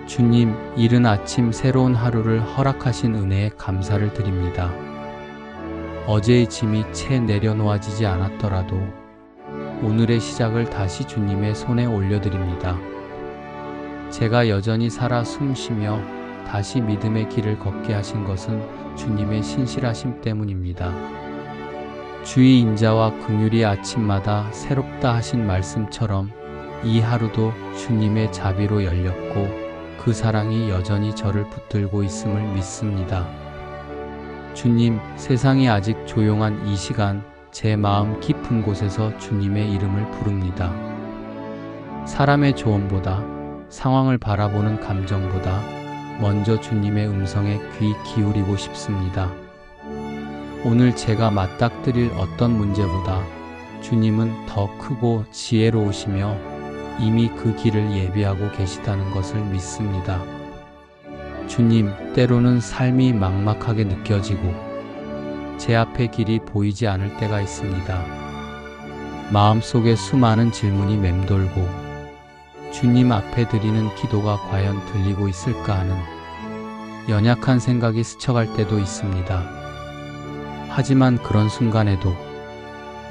주님, 이른 아침 새로운 하루를 허락하신 은혜에 감사를 드립니다. 어제의 짐이 채 내려놓아지지 않았더라도 오늘의 시작을 다시 주님의 손에 올려드립니다. 제가 여전히 살아 숨쉬며 다시 믿음의 길을 걷게 하신 것은 주님의 신실하심 때문입니다. 주의 인자와 긍휼이 아침마다 새롭다 하신 말씀처럼 이 하루도 주님의 자비로 열렸고 그 사랑이 여전히 저를 붙들고 있음을 믿습니다. 주님, 세상이 아직 조용한 이 시간 제 마음 깊은 곳에서 주님의 이름을 부릅니다. 사람의 조언보다, 상황을 바라보는 감정보다 먼저 주님의 음성에 귀 기울이고 싶습니다. 오늘 제가 맞닥뜨릴 어떤 문제보다 주님은 더 크고 지혜로우시며 이미 그 길을 예비하고 계시다는 것을 믿습니다. 주님, 때로는 삶이 막막하게 느껴지고 제 앞에 길이 보이지 않을 때가 있습니다. 마음속에 수많은 질문이 맴돌고 주님 앞에 드리는 기도가 과연 들리고 있을까 하는 연약한 생각이 스쳐갈 때도 있습니다. 하지만 그런 순간에도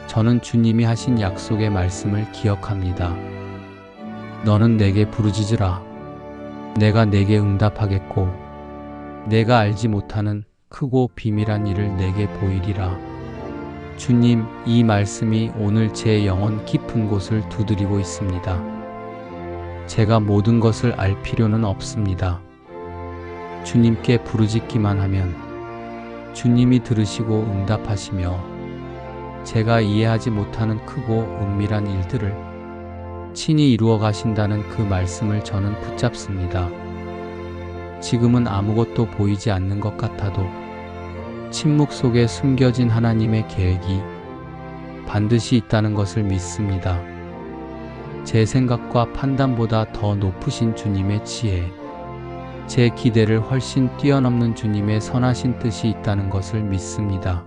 저는 주님이 하신 약속의 말씀을 기억합니다. 너는 내게 부르짖으라. 내가 내게 응답하겠고 내가 알지 못하는 크고 비밀한 일을 내게 보이리라. 주님, 이 말씀이 오늘 제 영혼 깊은 곳을 두드리고 있습니다. 제가 모든 것을 알 필요는 없습니다. 주님께 부르짖기만 하면 주님이 들으시고 응답하시며 제가 이해하지 못하는 크고 은밀한 일들을 친히 이루어 가신다는 그 말씀을 저는 붙잡습니다. 지금은 아무것도 보이지 않는 것 같아도 침묵 속에 숨겨진 하나님의 계획이 반드시 있다는 것을 믿습니다. 제 생각과 판단보다 더 높으신 주님의 지혜, 제 기대를 훨씬 뛰어넘는 주님의 선하신 뜻이 있다는 것을 믿습니다.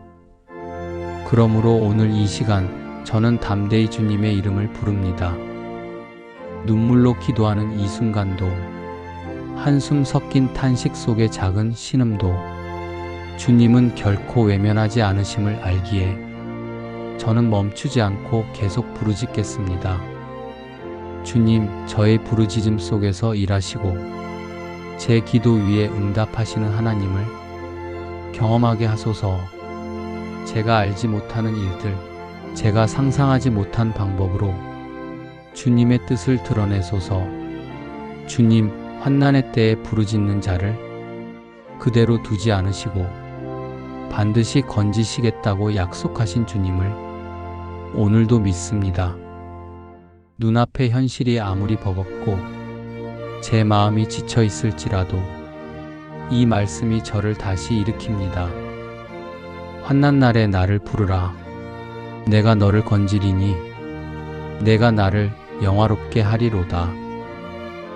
그러므로 오늘 이 시간 저는 담대히 주님의 이름을 부릅니다. 눈물로 기도하는 이 순간도, 한숨 섞인 탄식 속의 작은 신음도 주님은 결코 외면하지 않으심을 알기에 저는 멈추지 않고 계속 부르짖겠습니다. 주님, 저의 부르짖음 속에서 일하시고 제 기도 위에 응답하시는 하나님을 경험하게 하소서. 제가 알지 못하는 일들, 제가 상상하지 못한 방법으로 주님의 뜻을 드러내소서. 주님, 환난의 때에 부르짖는 자를 그대로 두지 않으시고 반드시 건지시겠다고 약속하신 주님을 오늘도 믿습니다. 눈앞의 현실이 아무리 버겁고 제 마음이 지쳐 있을지라도 이 말씀이 저를 다시 일으킵니다. 환난 날에 나를 부르라. 내가 너를 건지리니 내가 나를 영화롭게 하리로다.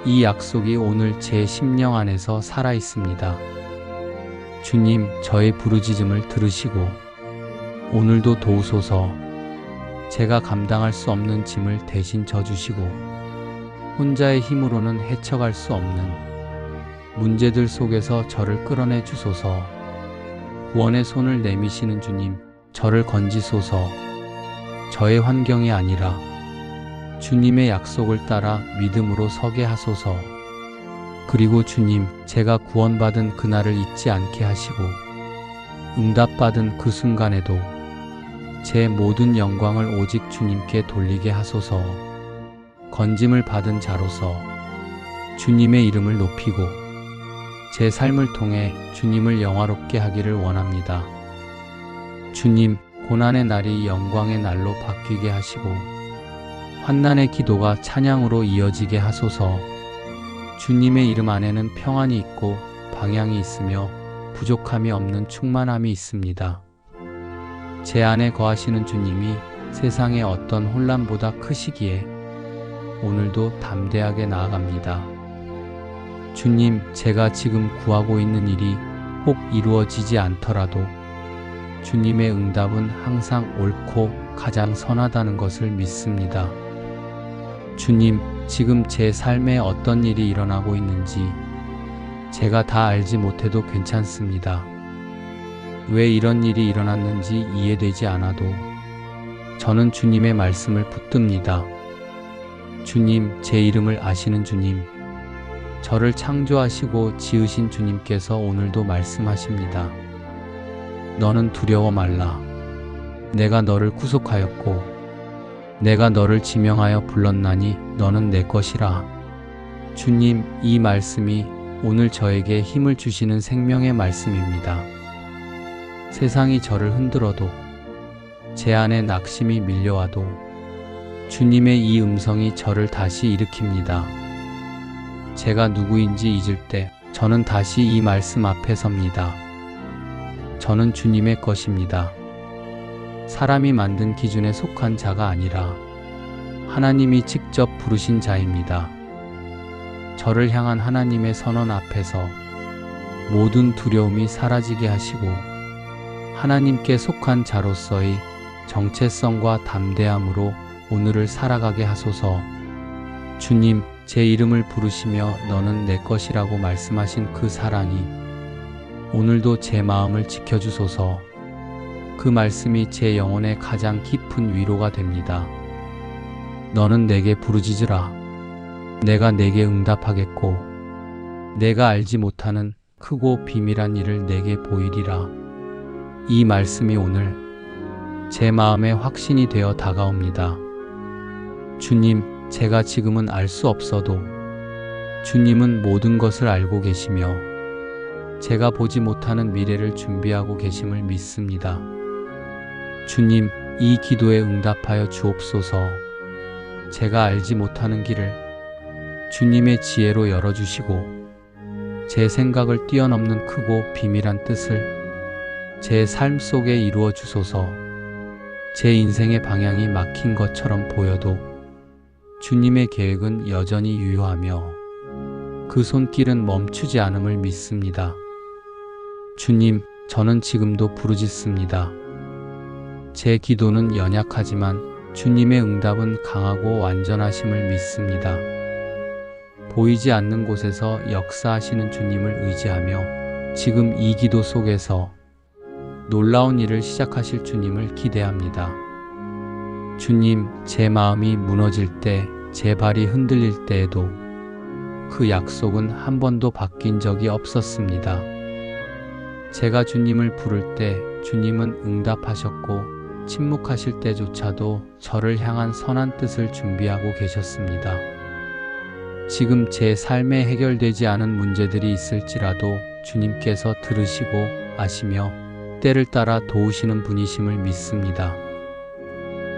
이 약속이 오늘 제 심령 안에서 살아 있습니다. 주님, 저의 부르짖음을 들으시고 오늘도 도우소서. 제가 감당할 수 없는 짐을 대신 져주시고 혼자의 힘으로는 헤쳐갈 수 없는 문제들 속에서 저를 끌어내 주소서. 구원의 손을 내미시는 주님, 저를 건지소서. 저의 환경이 아니라 주님의 약속을 따라 믿음으로 서게 하소서. 그리고 주님, 제가 구원받은 그날을 잊지 않게 하시고 응답받은 그 순간에도 제 모든 영광을 오직 주님께 돌리게 하소서. 건짐을 받은 자로서 주님의 이름을 높이고 제 삶을 통해 주님을 영화롭게 하기를 원합니다. 주님, 고난의 날이 영광의 날로 바뀌게 하시고 환난의 기도가 찬양으로 이어지게 하소서. 주님의 이름 안에는 평안이 있고 방향이 있으며 부족함이 없는 충만함이 있습니다. 제 안에 거하시는 주님이 세상의 어떤 혼란보다 크시기에 오늘도 담대하게 나아갑니다. 주님, 제가 지금 구하고 있는 일이 혹 이루어지지 않더라도 주님의 응답은 항상 옳고 가장 선하다는 것을 믿습니다. 주님, 지금 제 삶에 어떤 일이 일어나고 있는지 제가 다 알지 못해도 괜찮습니다. 왜 이런 일이 일어났는지 이해되지 않아도 저는 주님의 말씀을 붙듭니다. 주님, 제 이름을 아시는 주님, 저를 창조하시고 지으신 주님께서 오늘도 말씀하십니다. 너는 두려워 말라. 내가 너를 구속하였고 내가 너를 지명하여 불렀나니 너는 내 것이라. 주님, 이 말씀이 오늘 저에게 힘을 주시는 생명의 말씀입니다. 세상이 저를 흔들어도 제 안에 낙심이 밀려와도 주님의 이 음성이 저를 다시 일으킵니다. 제가 누구인지 잊을 때 저는 다시 이 말씀 앞에 섭니다. 저는 주님의 것입니다. 사람이 만든 기준에 속한 자가 아니라 하나님이 직접 부르신 자입니다. 저를 향한 하나님의 선언 앞에서 모든 두려움이 사라지게 하시고 하나님께 속한 자로서의 정체성과 담대함으로 오늘을 살아가게 하소서. 주님, 제 이름을 부르시며 너는 내 것이라고 말씀하신 그 사랑이 오늘도 제 마음을 지켜주소서. 그 말씀이 제 영혼의 가장 깊은 위로가 됩니다. 너는 내게 부르짖으라. 내가 내게 응답하겠고 내가 알지 못하는 크고 비밀한 일을 내게 보이리라. 이 말씀이 오늘 제 마음에 확신이 되어 다가옵니다. 주님, 제가 지금은 알 수 없어도 주님은 모든 것을 알고 계시며 제가 보지 못하는 미래를 준비하고 계심을 믿습니다. 주님, 이 기도에 응답하여 주옵소서. 제가 알지 못하는 길을 주님의 지혜로 열어주시고 제 생각을 뛰어넘는 크고 비밀한 뜻을 제 삶 속에 이루어 주소서. 제 인생의 방향이 막힌 것처럼 보여도 주님의 계획은 여전히 유효하며 그 손길은 멈추지 않음을 믿습니다. 주님, 저는 지금도 부르짖습니다. 제 기도는 연약하지만 주님의 응답은 강하고 완전하심을 믿습니다. 보이지 않는 곳에서 역사하시는 주님을 의지하며 지금 이 기도 속에서 놀라운 일을 시작하실 주님을 기대합니다. 주님, 제 마음이 무너질 때, 제 발이 흔들릴 때에도 그 약속은 한 번도 바뀐 적이 없었습니다. 제가 주님을 부를 때 주님은 응답하셨고 침묵하실 때조차도 저를 향한 선한 뜻을 준비하고 계셨습니다. 지금 제 삶에 해결되지 않은 문제들이 있을지라도 주님께서 들으시고 아시며 때를 따라 도우시는 분이심을 믿습니다.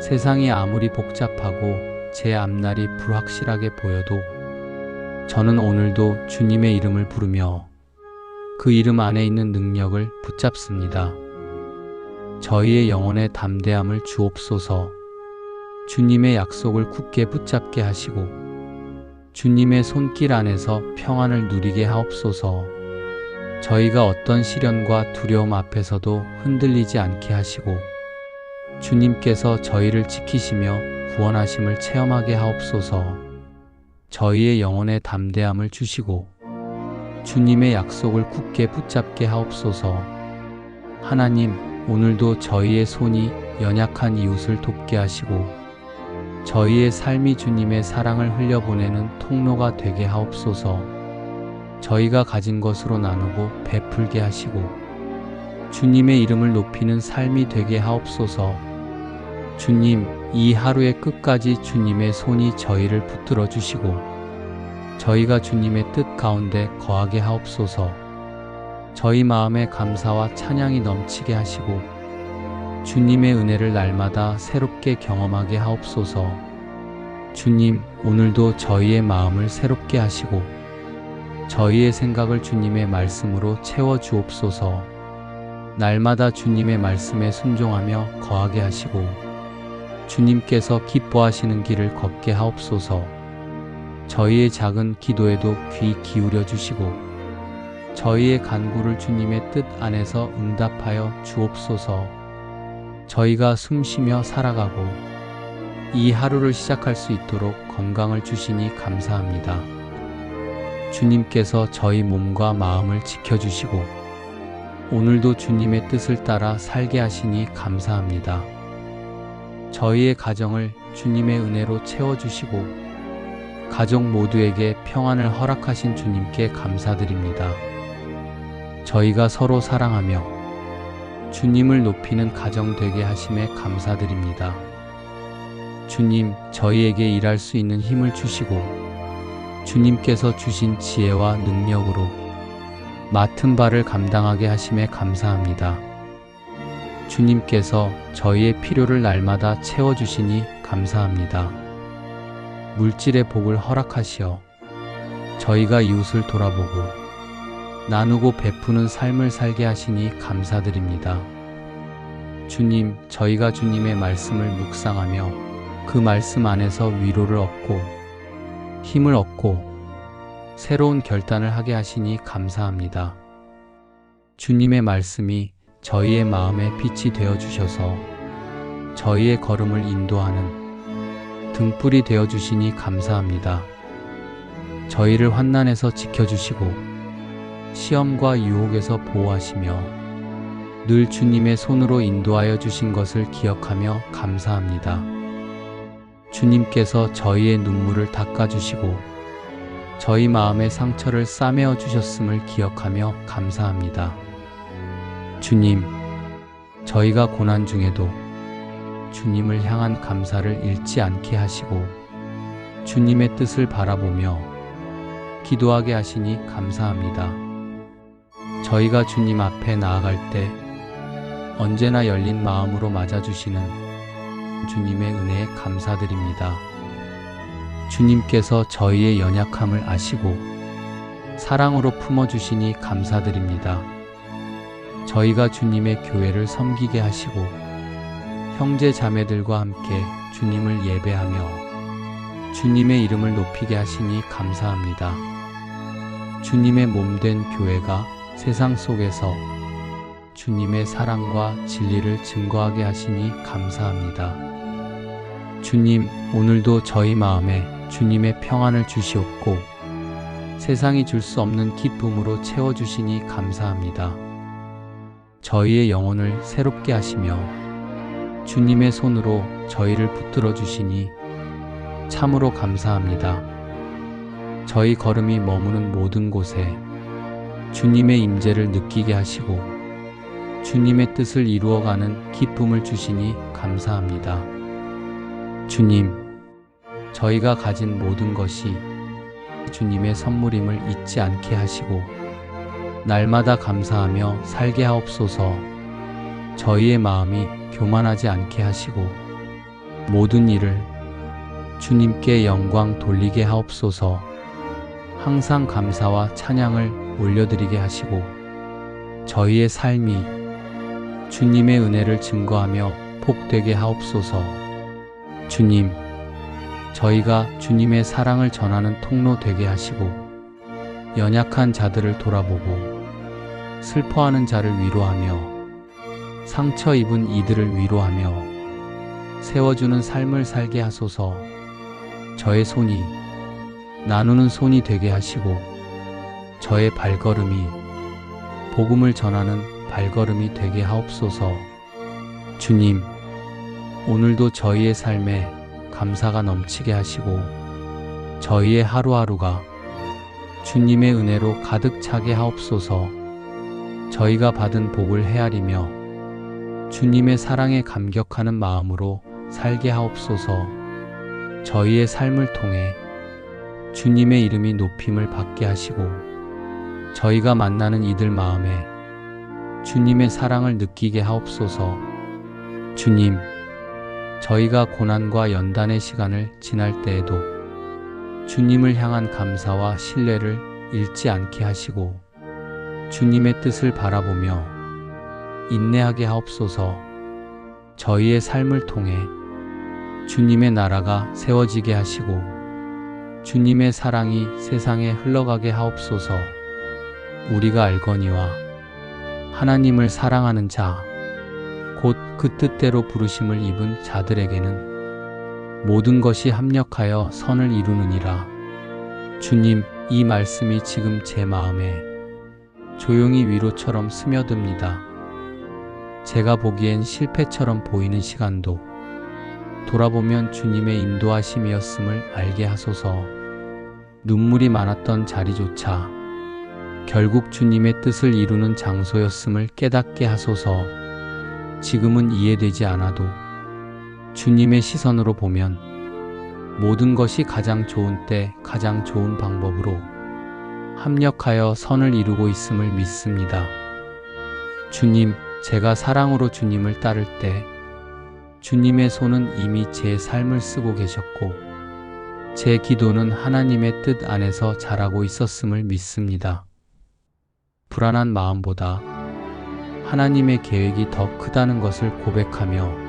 세상이 아무리 복잡하고 제 앞날이 불확실하게 보여도 저는 오늘도 주님의 이름을 부르며 그 이름 안에 있는 능력을 붙잡습니다. 저희의 영혼의 담대함을 주옵소서. 주님의 약속을 굳게 붙잡게 하시고 주님의 손길 안에서 평안을 누리게 하옵소서. 저희가 어떤 시련과 두려움 앞에서도 흔들리지 않게 하시고 주님께서 저희를 지키시며 구원하심을 체험하게 하옵소서. 저희의 영혼의 담대함을 주시고 주님의 약속을 굳게 붙잡게 하옵소서. 하나님, 오늘도 저희의 손이 연약한 이웃을 돕게 하시고 저희의 삶이 주님의 사랑을 흘려보내는 통로가 되게 하옵소서. 저희가 가진 것으로 나누고 베풀게 하시고 주님의 이름을 높이는 삶이 되게 하옵소서. 주님, 이 하루의 끝까지 주님의 손이 저희를 붙들어 주시고 저희가 주님의 뜻 가운데 거하게 하옵소서. 저희 마음에 감사와 찬양이 넘치게 하시고 주님의 은혜를 날마다 새롭게 경험하게 하옵소서. 주님, 오늘도 저희의 마음을 새롭게 하시고 저희의 생각을 주님의 말씀으로 채워 주옵소서. 날마다 주님의 말씀에 순종하며 거하게 하시고 주님께서 기뻐하시는 길을 걷게 하옵소서. 저희의 작은 기도에도 귀 기울여 주시고 저희의 간구를 주님의 뜻 안에서 응답하여 주옵소서. 저희가 숨쉬며 살아가고 이 하루를 시작할 수 있도록 건강을 주시니 감사합니다. 주님께서 저희 몸과 마음을 지켜주시고 오늘도 주님의 뜻을 따라 살게 하시니 감사합니다. 저희의 가정을 주님의 은혜로 채워주시고 가족 모두에게 평안을 허락하신 주님께 감사드립니다. 저희가 서로 사랑하며 주님을 높이는 가정 되게 하심에 감사드립니다. 주님, 저희에게 일할 수 있는 힘을 주시고 주님께서 주신 지혜와 능력으로 맡은 바를 감당하게 하심에 감사합니다. 주님께서 저희의 필요를 날마다 채워주시니 감사합니다. 물질의 복을 허락하시어 저희가 이웃을 돌아보고 나누고 베푸는 삶을 살게 하시니 감사드립니다. 주님, 저희가 주님의 말씀을 묵상하며 그 말씀 안에서 위로를 얻고 힘을 얻고 새로운 결단을 하게 하시니 감사합니다. 주님의 말씀이 저희의 마음에 빛이 되어 주셔서 저희의 걸음을 인도하는 등불이 되어 주시니 감사합니다. 저희를 환난에서 지켜주시고 시험과 유혹에서 보호하시며 늘 주님의 손으로 인도하여 주신 것을 기억하며 감사합니다. 주님께서 저희의 눈물을 닦아주시고 저희 마음의 상처를 싸매어 주셨음을 기억하며 감사합니다. 주님, 저희가 고난 중에도 주님을 향한 감사를 잃지 않게 하시고 주님의 뜻을 바라보며 기도하게 하시니 감사합니다. 저희가 주님 앞에 나아갈 때 언제나 열린 마음으로 맞아주시는 주님의 은혜에 감사드립니다. 주님께서 저희의 연약함을 아시고 사랑으로 품어주시니 감사드립니다. 저희가 주님의 교회를 섬기게 하시고 형제 자매들과 함께 주님을 예배하며 주님의 이름을 높이게 하시니 감사합니다. 주님의 몸된 교회가 세상 속에서 주님의 사랑과 진리를 증거하게 하시니 감사합니다. 주님, 오늘도 저희 마음에 주님의 평안을 주시옵고 세상이 줄 수 없는 기쁨으로 채워주시니 감사합니다. 저희의 영혼을 새롭게 하시며 주님의 손으로 저희를 붙들어 주시니 참으로 감사합니다. 저희 걸음이 머무는 모든 곳에 주님의 임재를 느끼게 하시고 주님의 뜻을 이루어가는 기쁨을 주시니 감사합니다. 주님, 저희가 가진 모든 것이 주님의 선물임을 잊지 않게 하시고 날마다 감사하며 살게 하옵소서. 저희의 마음이 교만하지 않게 하시고 모든 일을 주님께 영광 돌리게 하옵소서. 항상 감사와 찬양을 올려드리게 하시고 저희의 삶이 주님의 은혜를 증거하며 복되게 하옵소서. 주님, 저희가 주님의 사랑을 전하는 통로 되게 하시고 연약한 자들을 돌아보고 슬퍼하는 자를 위로하며 상처 입은 이들을 위로하며 세워주는 삶을 살게 하소서. 저의 손이 나누는 손이 되게 하시고 저의 발걸음이 복음을 전하는 발걸음이 되게 하옵소서. 주님, 오늘도 저희의 삶에 감사가 넘치게 하시고 저희의 하루하루가 주님의 은혜로 가득 차게 하옵소서. 저희가 받은 복을 헤아리며 주님의 사랑에 감격하는 마음으로 살게 하옵소서. 저희의 삶을 통해 주님의 이름이 높임을 받게 하시고 저희가 만나는 이들 마음에 주님의 사랑을 느끼게 하옵소서. 주님, 저희가 고난과 연단의 시간을 지날 때에도 주님을 향한 감사와 신뢰를 잃지 않게 하시고 주님의 뜻을 바라보며 인내하게 하옵소서. 저희의 삶을 통해 주님의 나라가 세워지게 하시고 주님의 사랑이 세상에 흘러가게 하옵소서. 우리가 알거니와 하나님을 사랑하는 자, 곧 그 뜻대로 부르심을 입은 자들에게는 모든 것이 합력하여 선을 이루느니라. 주님, 이 말씀이 지금 제 마음에 조용히 위로처럼 스며듭니다. 제가 보기엔 실패처럼 보이는 시간도 돌아보면 주님의 인도하심이었음을 알게 하소서. 눈물이 많았던 자리조차 결국 주님의 뜻을 이루는 장소였음을 깨닫게 하소서. 지금은 이해되지 않아도 주님의 시선으로 보면 모든 것이 가장 좋은 때, 가장 좋은 방법으로 합력하여 선을 이루고 있음을 믿습니다. 주님, 제가 사랑으로 주님을 따를 때 주님의 손은 이미 제 삶을 쓰고 계셨고 제 기도는 하나님의 뜻 안에서 자라고 있었음을 믿습니다. 불안한 마음보다 하나님의 계획이 더 크다는 것을 고백하며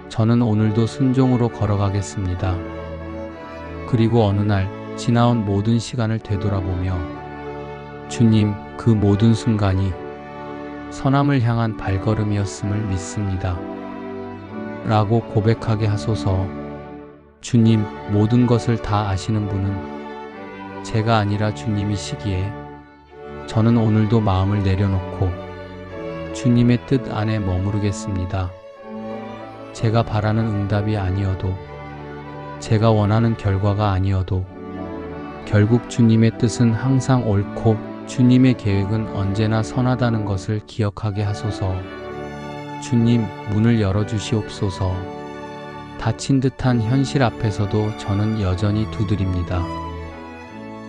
저는 오늘도 순종으로 걸어가겠습니다. 그리고 어느 날 지나온 모든 시간을 되돌아보며 주님, 그 모든 순간이 선함을 향한 발걸음이었음을 믿습니다. 라고 고백하게 하소서. 주님, 모든 것을 다 아시는 분은 제가 아니라 주님이시기에 저는 오늘도 마음을 내려놓고 주님의 뜻 안에 머무르겠습니다. 제가 바라는 응답이 아니어도, 제가 원하는 결과가 아니어도 결국 주님의 뜻은 항상 옳고 주님의 계획은 언제나 선하다는 것을 기억하게 하소서. 주님, 문을 열어주시옵소서. 닫힌 듯한 현실 앞에서도 저는 여전히 두드립니다.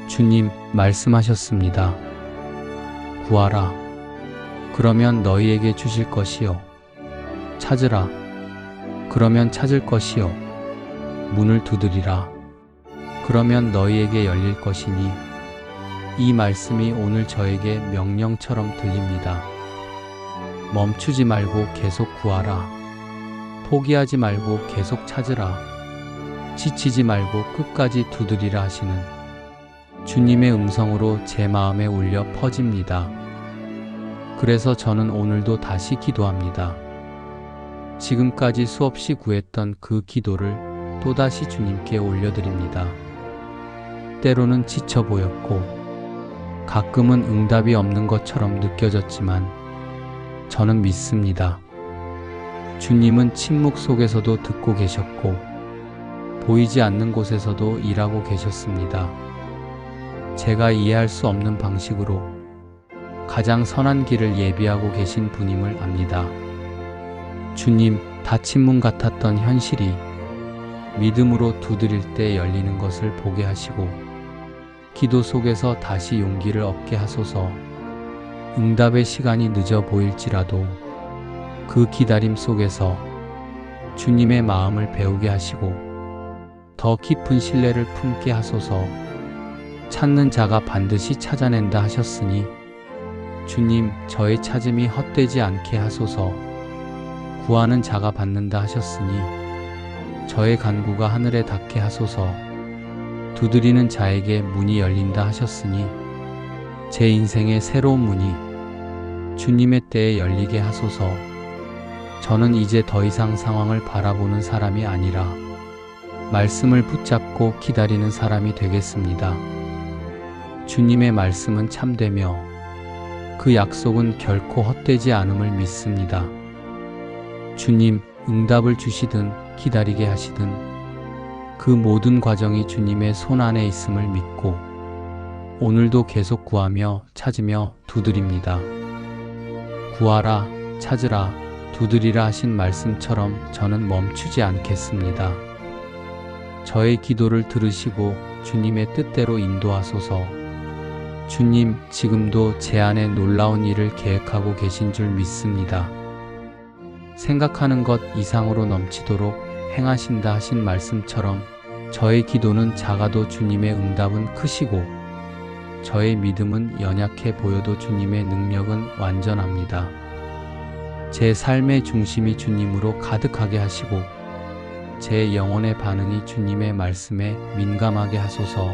주님, 말씀하셨습니다. 구하라. 그러면 너희에게 주실 것이요. 찾으라. 그러면 찾을 것이요. 문을 두드리라. 그러면 너희에게 열릴 것이니 이 말씀이 오늘 저에게 명령처럼 들립니다. 멈추지 말고 계속 구하라. 포기하지 말고 계속 찾으라. 지치지 말고 끝까지 두드리라 하시는 주님의 음성으로 제 마음에 울려 퍼집니다. 그래서 저는 오늘도 다시 기도합니다. 지금까지 수없이 구했던 그 기도를 또다시 주님께 올려드립니다. 때로는 지쳐 보였고 가끔은 응답이 없는 것처럼 느껴졌지만 저는 믿습니다. 주님은 침묵 속에서도 듣고 계셨고 보이지 않는 곳에서도 일하고 계셨습니다. 제가 이해할 수 없는 방식으로 가장 선한 길을 예비하고 계신 분임을 압니다. 주님, 닫힌 문 같았던 현실이 믿음으로 두드릴 때 열리는 것을 보게 하시고 기도 속에서 다시 용기를 얻게 하소서. 응답의 시간이 늦어 보일지라도 그 기다림 속에서 주님의 마음을 배우게 하시고 더 깊은 신뢰를 품게 하소서. 찾는 자가 반드시 찾아낸다 하셨으니 주님, 저의 찾음이 헛되지 않게 하소서. 구하는 자가 받는다 하셨으니 저의 간구가 하늘에 닿게 하소서. 두드리는 자에게 문이 열린다 하셨으니 제 인생의 새로운 문이 주님의 때에 열리게 하소서. 저는 이제 더 이상 상황을 바라보는 사람이 아니라 말씀을 붙잡고 기다리는 사람이 되겠습니다. 주님의 말씀은 참되며 그 약속은 결코 헛되지 않음을 믿습니다. 주님, 응답을 주시든 기다리게 하시든 그 모든 과정이 주님의 손 안에 있음을 믿고 오늘도 계속 구하며 찾으며 두드립니다. 구하라, 찾으라, 두드리라 하신 말씀처럼 저는 멈추지 않겠습니다. 저의 기도를 들으시고 주님의 뜻대로 인도하소서. 주님, 지금도 제 안에 놀라운 일을 계획하고 계신 줄 믿습니다. 생각하는 것 이상으로 넘치도록 행하신다 하신 말씀처럼 저의 기도는 작아도 주님의 응답은 크시고 저의 믿음은 연약해 보여도 주님의 능력은 완전합니다. 제 삶의 중심이 주님으로 가득하게 하시고 제 영혼의 반응이 주님의 말씀에 민감하게 하소서.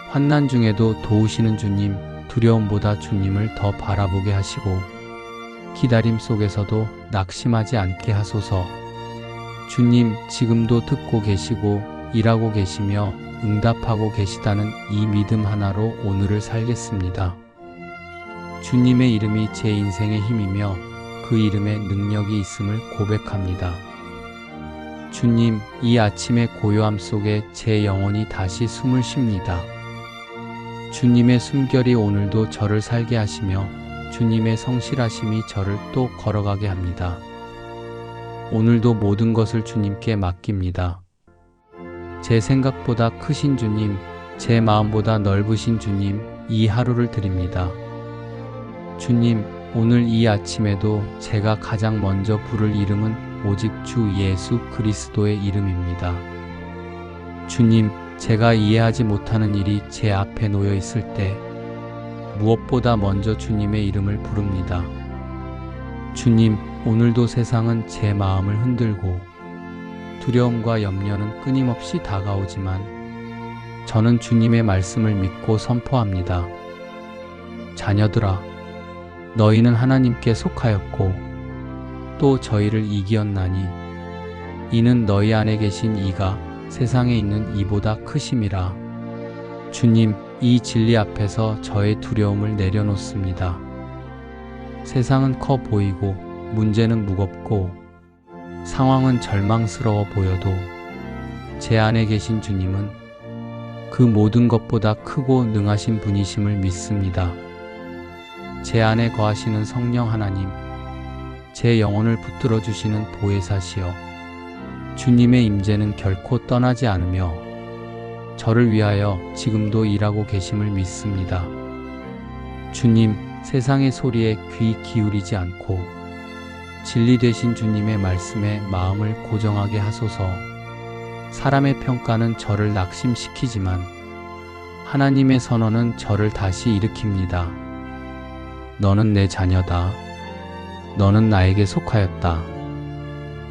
환난 중에도 도우시는 주님, 두려움보다 주님을 더 바라보게 하시고 기다림 속에서도 낙심하지 않게 하소서. 주님, 지금도 듣고 계시고 일하고 계시며 응답하고 계시다는 이 믿음 하나로 오늘을 살겠습니다. 주님의 이름이 제 인생의 힘이며 그 이름에 능력이 있음을 고백합니다. 주님, 이 아침의 고요함 속에 제 영혼이 다시 숨을 쉽니다. 주님의 숨결이 오늘도 저를 살게 하시며 주님의 성실하심이 저를 또 걸어가게 합니다. 오늘도 모든 것을 주님께 맡깁니다. 제 생각보다 크신 주님, 제 마음보다 넓으신 주님, 이 하루를 드립니다. 주님, 오늘 이 아침에도 제가 가장 먼저 부를 이름은 오직 주 예수 그리스도의 이름입니다. 주님, 제가 이해하지 못하는 일이 제 앞에 놓여 있을 때 무엇보다 먼저 주님의 이름을 부릅니다. 주님, 오늘도 세상은 제 마음을 흔들고 두려움과 염려는 끊임없이 다가오지만 저는 주님의 말씀을 믿고 선포합니다. 자녀들아, 너희는 하나님께 속하였고 또 저희를 이기었나니 이는 너희 안에 계신 이가 세상에 있는 이보다 크심이라. 주님, 이 진리 앞에서 저의 두려움을 내려놓습니다. 세상은 커 보이고 문제는 무겁고 상황은 절망스러워 보여도 제 안에 계신 주님은 그 모든 것보다 크고 능하신 분이심을 믿습니다. 제 안에 거하시는 성령 하나님, 제 영혼을 붙들어 주시는 보혜사시여, 주님의 임재는 결코 떠나지 않으며 저를 위하여 지금도 일하고 계심을 믿습니다. 주님, 세상의 소리에 귀 기울이지 않고 진리 되신 주님의 말씀에 마음을 고정하게 하소서. 사람의 평가는 저를 낙심시키지만 하나님의 선언은 저를 다시 일으킵니다. 너는 내 자녀다. 너는 나에게 속하였다.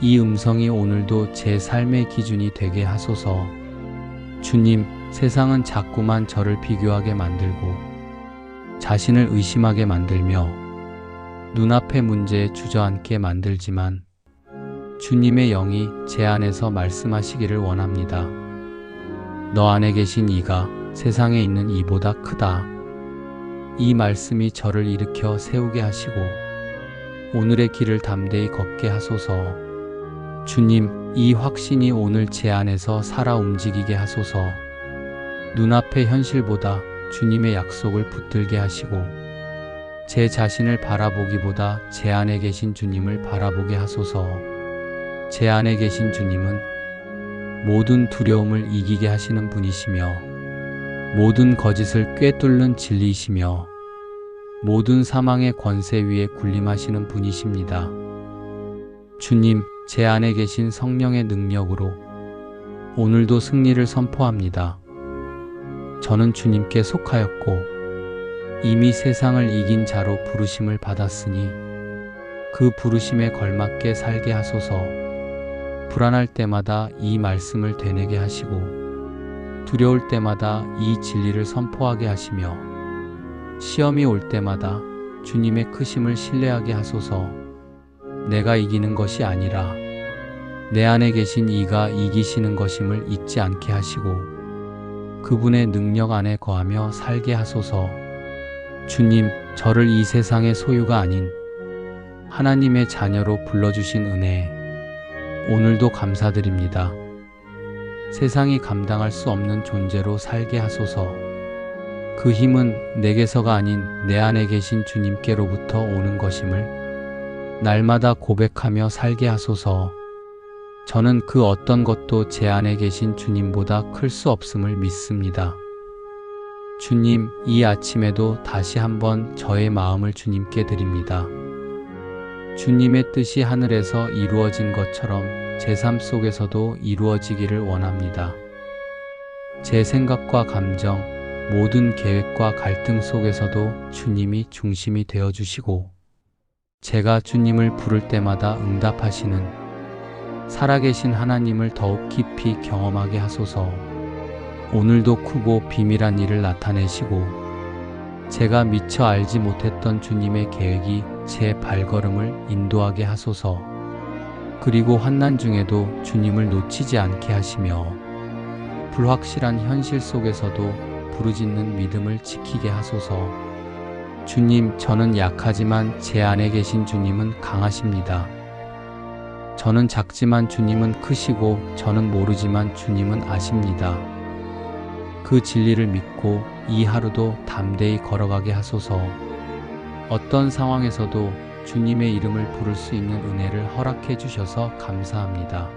이 음성이 오늘도 제 삶의 기준이 되게 하소서. 주님, 세상은 자꾸만 저를 비교하게 만들고 자신을 의심하게 만들며 눈앞의 문제에 주저앉게 만들지만 주님의 영이 제 안에서 말씀하시기를 원합니다. 너 안에 계신 이가 세상에 있는 이보다 크다. 이 말씀이 저를 일으켜 세우게 하시고 오늘의 길을 담대히 걷게 하소서. 주님, 이 확신이 오늘 제 안에서 살아 움직이게 하소서. 눈앞의 현실보다 주님의 약속을 붙들게 하시고 제 자신을 바라보기보다 제 안에 계신 주님을 바라보게 하소서. 제 안에 계신 주님은 모든 두려움을 이기게 하시는 분이시며 모든 거짓을 꿰뚫는 진리이시며 모든 사망의 권세 위에 군림하시는 분이십니다. 주님, 제 안에 계신 성령의 능력으로 오늘도 승리를 선포합니다. 저는 주님께 속하였고 이미 세상을 이긴 자로 부르심을 받았으니 그 부르심에 걸맞게 살게 하소서. 불안할 때마다 이 말씀을 되뇌게 하시고 두려울 때마다 이 진리를 선포하게 하시며 시험이 올 때마다 주님의 크심을 신뢰하게 하소서. 내가 이기는 것이 아니라 내 안에 계신 이가 이기시는 것임을 잊지 않게 하시고 그분의 능력 안에 거하며 살게 하소서. 주님, 저를 이 세상의 소유가 아닌 하나님의 자녀로 불러주신 은혜에 오늘도 감사드립니다. 세상이 감당할 수 없는 존재로 살게 하소서. 그 힘은 내게서가 아닌 내 안에 계신 주님께로부터 오는 것임을 날마다 고백하며 살게 하소서. 저는 그 어떤 것도 제 안에 계신 주님보다 클 수 없음을 믿습니다. 주님, 이 아침에도 다시 한번 저의 마음을 주님께 드립니다. 주님의 뜻이 하늘에서 이루어진 것처럼 제 삶 속에서도 이루어지기를 원합니다. 제 생각과 감정, 모든 계획과 갈등 속에서도 주님이 중심이 되어주시고 제가 주님을 부를 때마다 응답하시는 살아계신 하나님을 더욱 깊이 경험하게 하소서. 오늘도 크고 비밀한 일을 나타내시고 제가 미처 알지 못했던 주님의 계획이 제 발걸음을 인도하게 하소서. 그리고 환난 중에도 주님을 놓치지 않게 하시며 불확실한 현실 속에서도 부르짖는 믿음을 지키게 하소서. 주님, 저는 약하지만 제 안에 계신 주님은 강하십니다. 저는 작지만 주님은 크시고 저는 모르지만 주님은 아십니다. 그 진리를 믿고 이 하루도 담대히 걸어가게 하소서. 어떤 상황에서도 주님의 이름을 부를 수 있는 은혜를 허락해 주셔서 감사합니다.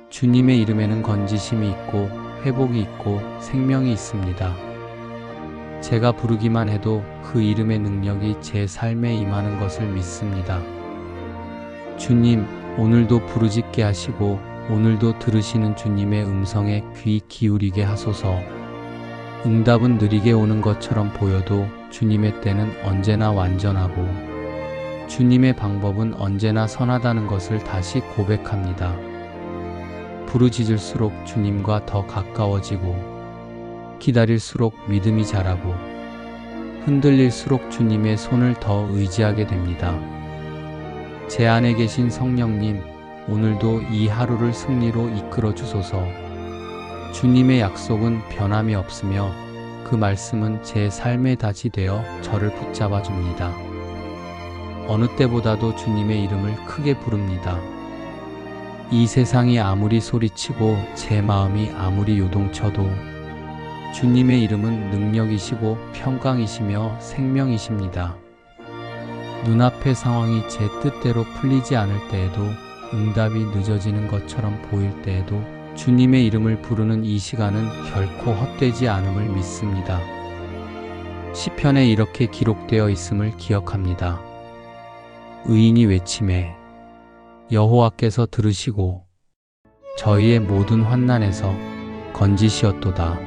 주님의 이름에는 건지심이 있고 회복이 있고 생명이 있습니다. 제가 부르기만 해도 그 이름의 능력이 제 삶에 임하는 것을 믿습니다. 주님, 오늘도 부르짖게 하시고 오늘도 들으시는 주님의 음성에 귀 기울이게 하소서. 응답은 느리게 오는 것처럼 보여도 주님의 때는 언제나 완전하고 주님의 방법은 언제나 선하다는 것을 다시 고백합니다. 부르짖을수록 주님과 더 가까워지고 기다릴수록 믿음이 자라고 흔들릴수록 주님의 손을 더 의지하게 됩니다. 제 안에 계신 성령님, 오늘도 이 하루를 승리로 이끌어 주소서. 주님의 약속은 변함이 없으며 그 말씀은 제 삶의 닷이 되어 저를 붙잡아 줍니다. 어느 때보다도 주님의 이름을 크게 부릅니다. 이 세상이 아무리 소리치고 제 마음이 아무리 요동쳐도 주님의 이름은 능력이시고 평강이시며 생명이십니다. 눈앞의 상황이 제 뜻대로 풀리지 않을 때에도 응답이 늦어지는 것처럼 보일 때에도 주님의 이름을 부르는 이 시간은 결코 헛되지 않음을 믿습니다. 시편에 이렇게 기록되어 있음을 기억합니다. 의인이 외치매 여호와께서 들으시고 저희의 모든 환난에서 건지시었도다.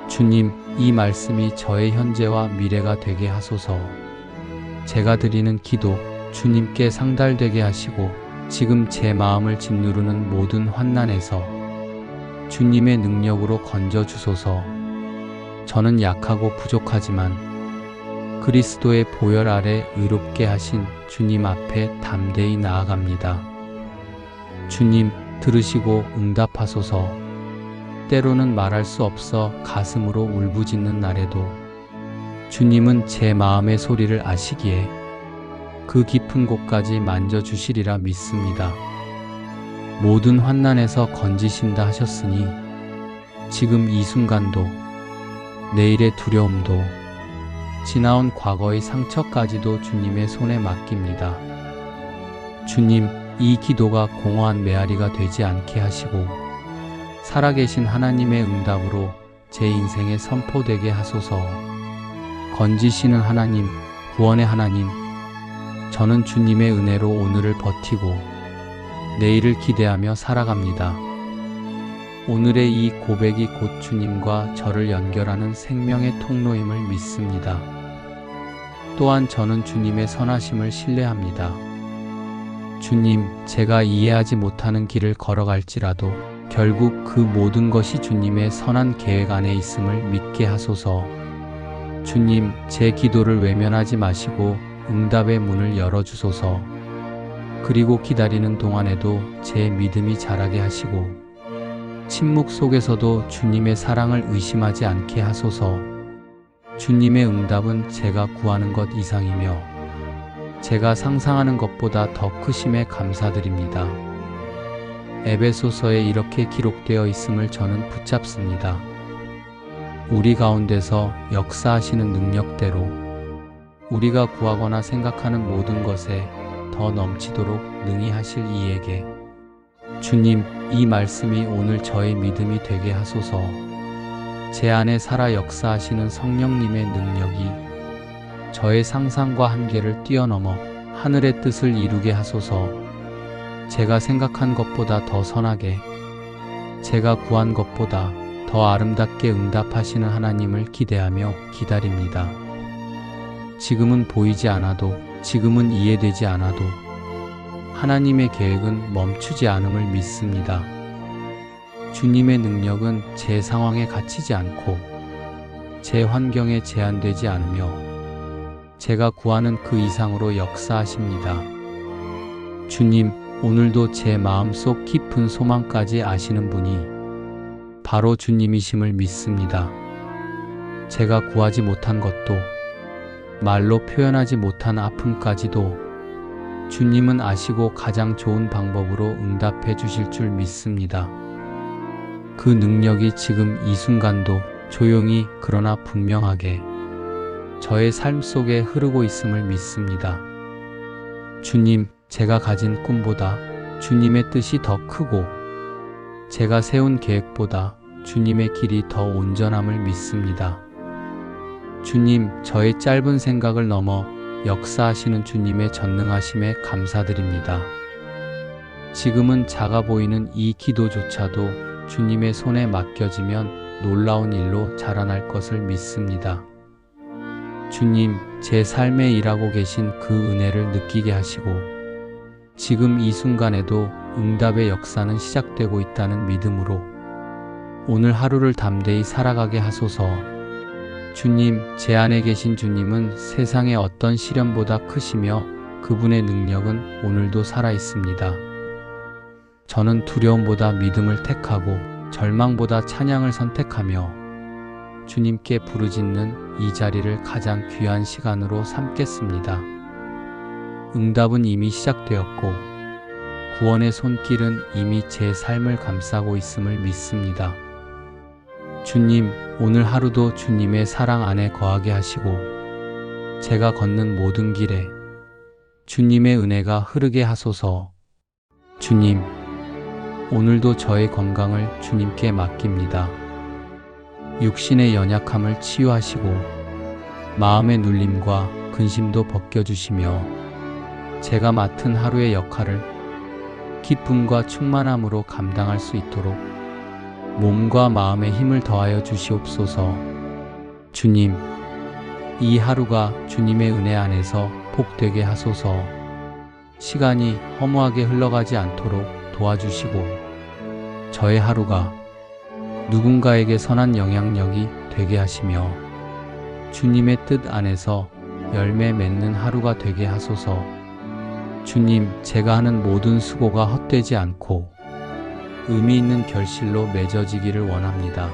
주님, 이 말씀이 저의 현재와 미래가 되게 하소서. 제가 드리는 기도 주님께 상달되게 하시고 지금 제 마음을 짓누르는 모든 환난에서 주님의 능력으로 건져주소서. 저는 약하고 부족하지만 그리스도의 보혈 아래 의롭게 하신 주님 앞에 담대히 나아갑니다. 주님, 들으시고 응답하소서. 때로는 말할 수 없어 가슴으로 울부짖는 날에도 주님은 제 마음의 소리를 아시기에 그 깊은 곳까지 만져주시리라 믿습니다. 모든 환난에서 건지신다 하셨으니 지금 이 순간도 내일의 두려움도 지나온 과거의 상처까지도 주님의 손에 맡깁니다. 주님, 이 기도가 공허한 메아리가 되지 않게 하시고 살아계신 하나님의 응답으로 제 인생에 선포되게 하소서. 건지시는 하나님, 구원의 하나님, 저는 주님의 은혜로 오늘을 버티고 내일을 기대하며 살아갑니다. 오늘의 이 고백이 곧 주님과 저를 연결하는 생명의 통로임을 믿습니다. 또한 저는 주님의 선하심을 신뢰합니다. 주님, 제가 이해하지 못하는 길을 걸어갈지라도 결국 그 모든 것이 주님의 선한 계획 안에 있음을 믿게 하소서. 주님, 제 기도를 외면하지 마시고 응답의 문을 열어주소서. 그리고 기다리는 동안에도 제 믿음이 자라게 하시고 침묵 속에서도 주님의 사랑을 의심하지 않게 하소서. 주님의 응답은 제가 구하는 것 이상이며 제가 상상하는 것보다 더 크심에 감사드립니다. 에베소서에 이렇게 기록되어 있음을 저는 붙잡습니다. 우리 가운데서 역사하시는 능력대로 우리가 구하거나 생각하는 모든 것에 더 넘치도록 능히 하실 이에게 주님, 이 말씀이 오늘 저의 믿음이 되게 하소서. 제 안에 살아 역사하시는 성령님의 능력이 저의 상상과 한계를 뛰어넘어 하늘의 뜻을 이루게 하소서. 제가 생각한 것보다 더 선하게, 제가 구한 것보다 더 아름답게 응답하시는 하나님을 기대하며 기다립니다. 지금은 보이지 않아도, 지금은 이해되지 않아도 하나님의 계획은 멈추지 않음을 믿습니다. 주님의 능력은 제 상황에 갇히지 않고 제 환경에 제한되지 않으며 제가 구하는 그 이상으로 역사하십니다. 주님, 오늘도 제 마음속 깊은 소망까지 아시는 분이 바로 주님이심을 믿습니다. 제가 구하지 못한 것도, 말로 표현하지 못한 아픔까지도 주님은 아시고 가장 좋은 방법으로 응답해 주실 줄 믿습니다. 그 능력이 지금 이 순간도 조용히 그러나 분명하게 저의 삶 속에 흐르고 있음을 믿습니다. 주님, 제가 가진 꿈보다 주님의 뜻이 더 크고 제가 세운 계획보다 주님의 길이 더 온전함을 믿습니다. 주님, 저의 짧은 생각을 넘어 역사하시는 주님의 전능하심에 감사드립니다. 지금은 작아 보이는 이 기도조차도 주님의 손에 맡겨지면 놀라운 일로 자라날 것을 믿습니다. 주님, 제 삶에 일하고 계신 그 은혜를 느끼게 하시고 지금 이 순간에도 응답의 역사는 시작되고 있다는 믿음으로 오늘 하루를 담대히 살아가게 하소서. 주님, 제 안에 계신 주님은 세상의 어떤 시련보다 크시며 그분의 능력은 오늘도 살아있습니다. 저는 두려움보다 믿음을 택하고 절망보다 찬양을 선택하며 주님께 부르짖는 이 자리를 가장 귀한 시간으로 삼겠습니다. 응답은 이미 시작되었고 구원의 손길은 이미 제 삶을 감싸고 있음을 믿습니다. 주님, 오늘 하루도 주님의 사랑 안에 거하게 하시고 제가 걷는 모든 길에 주님의 은혜가 흐르게 하소서. 주님, 오늘도 저의 건강을 주님께 맡깁니다. 육신의 연약함을 치유하시고 마음의 눌림과 근심도 벗겨주시며 제가 맡은 하루의 역할을 기쁨과 충만함으로 감당할 수 있도록 몸과 마음에 힘을 더하여 주시옵소서. 주님, 이 하루가 주님의 은혜 안에서 복되게 하소서. 시간이 허무하게 흘러가지 않도록 도와주시고 저의 하루가 누군가에게 선한 영향력이 되게 하시며 주님의 뜻 안에서 열매 맺는 하루가 되게 하소서. 주님, 제가 하는 모든 수고가 헛되지 않고 의미 있는 결실로 맺어지기를 원합니다.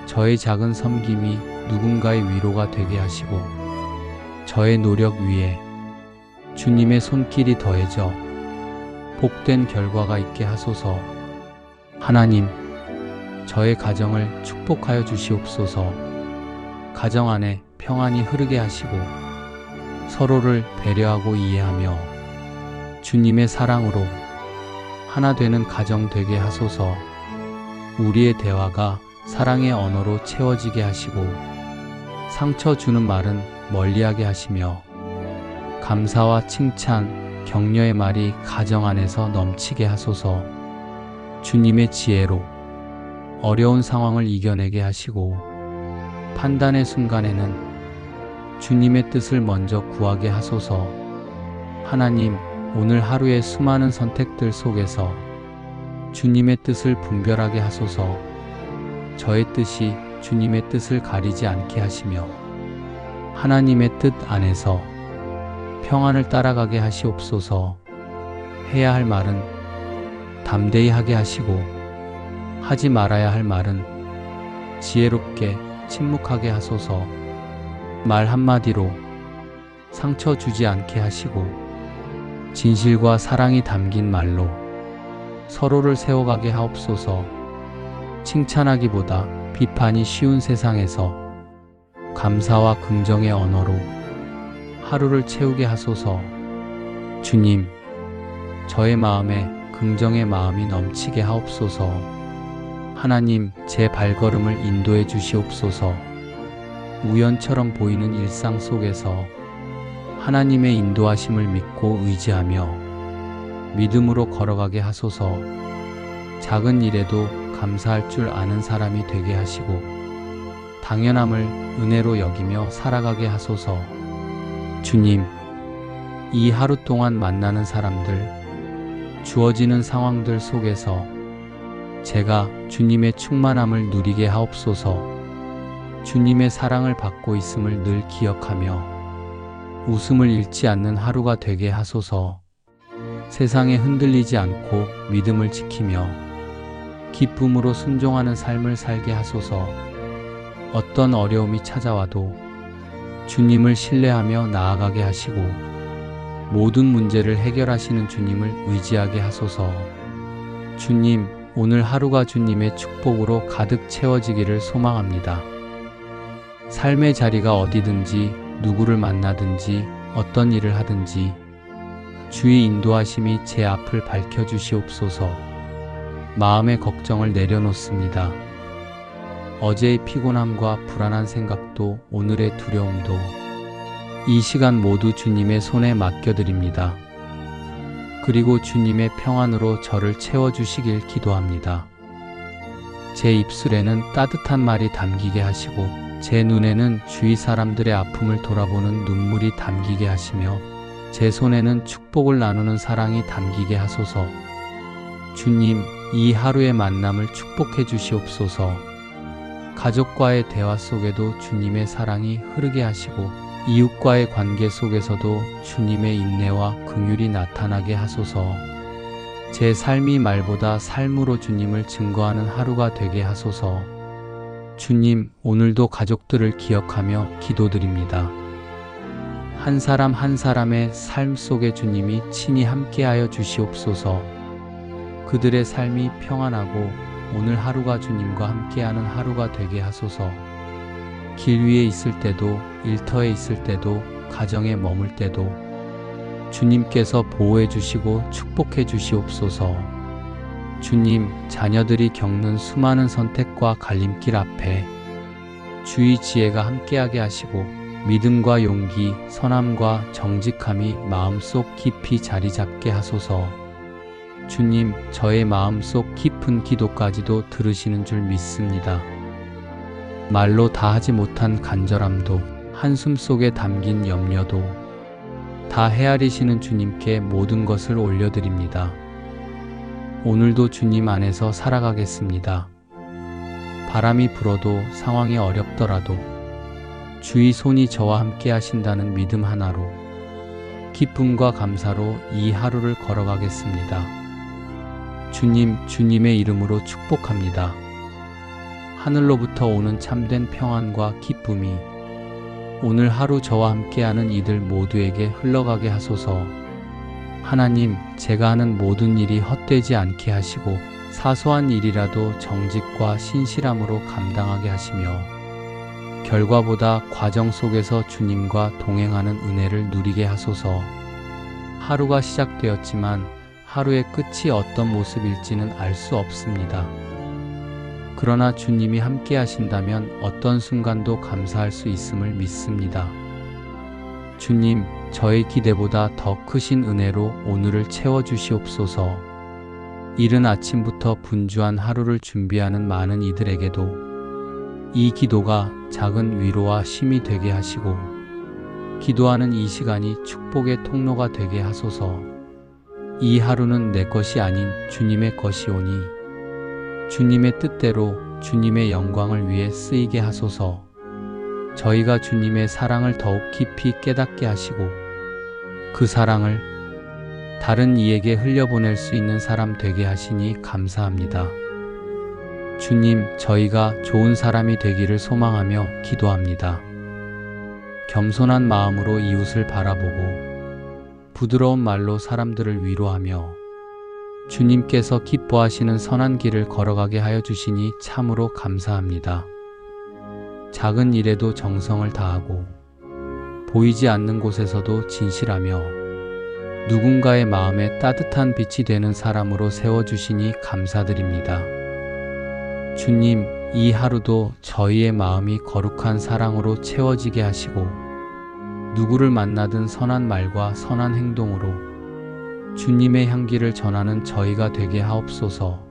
저의 작은 섬김이 누군가의 위로가 되게 하시고 저의 노력 위에 주님의 손길이 더해져 복된 결과가 있게 하소서. 하나님, 저의 가정을 축복하여 주시옵소서. 가정 안에 평안이 흐르게 하시고 서로를 배려하고 이해하며 주님의 사랑으로 하나 되는 가정 되게 하소서. 우리의 대화가 사랑의 언어로 채워지게 하시고 상처 주는 말은 멀리하게 하시며 감사와 칭찬, 격려의 말이 가정 안에서 넘치게 하소서. 주님의 지혜로 어려운 상황을 이겨내게 하시고 판단의 순간에는 주님의 뜻을 먼저 구하게 하소서. 하나님, 오늘 하루의 수많은 선택들 속에서 주님의 뜻을 분별하게 하소서. 저의 뜻이 주님의 뜻을 가리지 않게 하시며 하나님의 뜻 안에서 평안을 따라가게 하시옵소서. 해야 할 말은 담대히 하게 하시고 하지 말아야 할 말은 지혜롭게 침묵하게 하소서. 말 한마디로 상처 주지 않게 하시고 진실과 사랑이 담긴 말로 서로를 세워가게 하옵소서. 칭찬하기보다 비판이 쉬운 세상에서 감사와 긍정의 언어로 하루를 채우게 하소서. 주님, 저의 마음에 긍정의 마음이 넘치게 하옵소서. 하나님, 제 발걸음을 인도해 주시옵소서. 우연처럼 보이는 일상 속에서 하나님의 인도하심을 믿고 의지하며 믿음으로 걸어가게 하소서. 작은 일에도 감사할 줄 아는 사람이 되게 하시고 당연함을 은혜로 여기며 살아가게 하소서. 주님, 이 하루 동안 만나는 사람들, 주어지는 상황들 속에서 제가 주님의 충만함을 누리게 하옵소서. 주님의 사랑을 받고 있음을 늘 기억하며 웃음을 잃지 않는 하루가 되게 하소서. 세상에 흔들리지 않고 믿음을 지키며 기쁨으로 순종하는 삶을 살게 하소서. 어떤 어려움이 찾아와도 주님을 신뢰하며 나아가게 하시고 모든 문제를 해결하시는 주님을 의지하게 하소서. 주님, 오늘 하루가 주님의 축복으로 가득 채워지기를 소망합니다. 삶의 자리가 어디든지 누구를 만나든지 어떤 일을 하든지 주의 인도하심이 제 앞을 밝혀주시옵소서. 마음의 걱정을 내려놓습니다. 어제의 피곤함과 불안한 생각도 오늘의 두려움도 이 시간 모두 주님의 손에 맡겨드립니다. 그리고 주님의 평안으로 저를 채워주시길 기도합니다. 제 입술에는 따뜻한 말이 담기게 하시고 제 눈에는 주위 사람들의 아픔을 돌아보는 눈물이 담기게 하시며 제 손에는 축복을 나누는 사랑이 담기게 하소서. 주님, 이 하루의 만남을 축복해 주시옵소서. 가족과의 대화 속에도 주님의 사랑이 흐르게 하시고 이웃과의 관계 속에서도 주님의 인내와 긍휼이 나타나게 하소서. 제 삶이 말보다 삶으로 주님을 증거하는 하루가 되게 하소서. 주님, 오늘도 가족들을 기억하며 기도드립니다. 한 사람 한 사람의 삶 속에 주님이 친히 함께하여 주시옵소서. 그들의 삶이 평안하고 오늘 하루가 주님과 함께하는 하루가 되게 하소서. 길 위에 있을 때도 일터에 있을 때도 가정에 머물 때도 주님께서 보호해 주시고 축복해 주시옵소서. 주님, 자녀들이 겪는 수많은 선택과 갈림길 앞에 주의 지혜가 함께하게 하시고 믿음과 용기, 선함과 정직함이 마음속 깊이 자리 잡게 하소서. 주님, 저의 마음속 깊은 기도까지도 들으시는 줄 믿습니다. 말로 다 하지 못한 간절함도 한숨 속에 담긴 염려도 다 헤아리시는 주님께 모든 것을 올려드립니다. 오늘도 주님 안에서 살아가겠습니다. 바람이 불어도 상황이 어렵더라도 주의 손이 저와 함께 하신다는 믿음 하나로 기쁨과 감사로 이 하루를 걸어가겠습니다. 주님, 주님의 이름으로 축복합니다. 하늘로부터 오는 참된 평안과 기쁨이 오늘 하루 저와 함께하는 이들 모두에게 흘러가게 하소서. 하나님, 제가 하는 모든 일이 헛되지 않게 하시고 사소한 일이라도 정직과 신실함으로 감당하게 하시며 결과보다 과정 속에서 주님과 동행하는 은혜를 누리게 하소서. 하루가 시작되었지만 하루의 끝이 어떤 모습일지는 알 수 없습니다. 그러나 주님이 함께 하신다면 어떤 순간도 감사할 수 있음을 믿습니다. 주님, 저의 기대보다 더 크신 은혜로 오늘을 채워주시옵소서. 이른 아침부터 분주한 하루를 준비하는 많은 이들에게도 이 기도가 작은 위로와 힘이 되게 하시고 기도하는 이 시간이 축복의 통로가 되게 하소서. 이 하루는 내 것이 아닌 주님의 것이오니 주님의 뜻대로 주님의 영광을 위해 쓰이게 하소서. 저희가 주님의 사랑을 더욱 깊이 깨닫게 하시고 그 사랑을 다른 이에게 흘려보낼 수 있는 사람 되게 하시니 감사합니다. 주님, 저희가 좋은 사람이 되기를 소망하며 기도합니다. 겸손한 마음으로 이웃을 바라보고 부드러운 말로 사람들을 위로하며 주님께서 기뻐하시는 선한 길을 걸어가게 하여 주시니 참으로 감사합니다. 작은 일에도 정성을 다하고 보이지 않는 곳에서도 진실하며 누군가의 마음에 따뜻한 빛이 되는 사람으로 세워주시니 감사드립니다. 주님, 이 하루도 저희의 마음이 거룩한 사랑으로 채워지게 하시고 누구를 만나든 선한 말과 선한 행동으로 주님의 향기를 전하는 저희가 되게 하옵소서.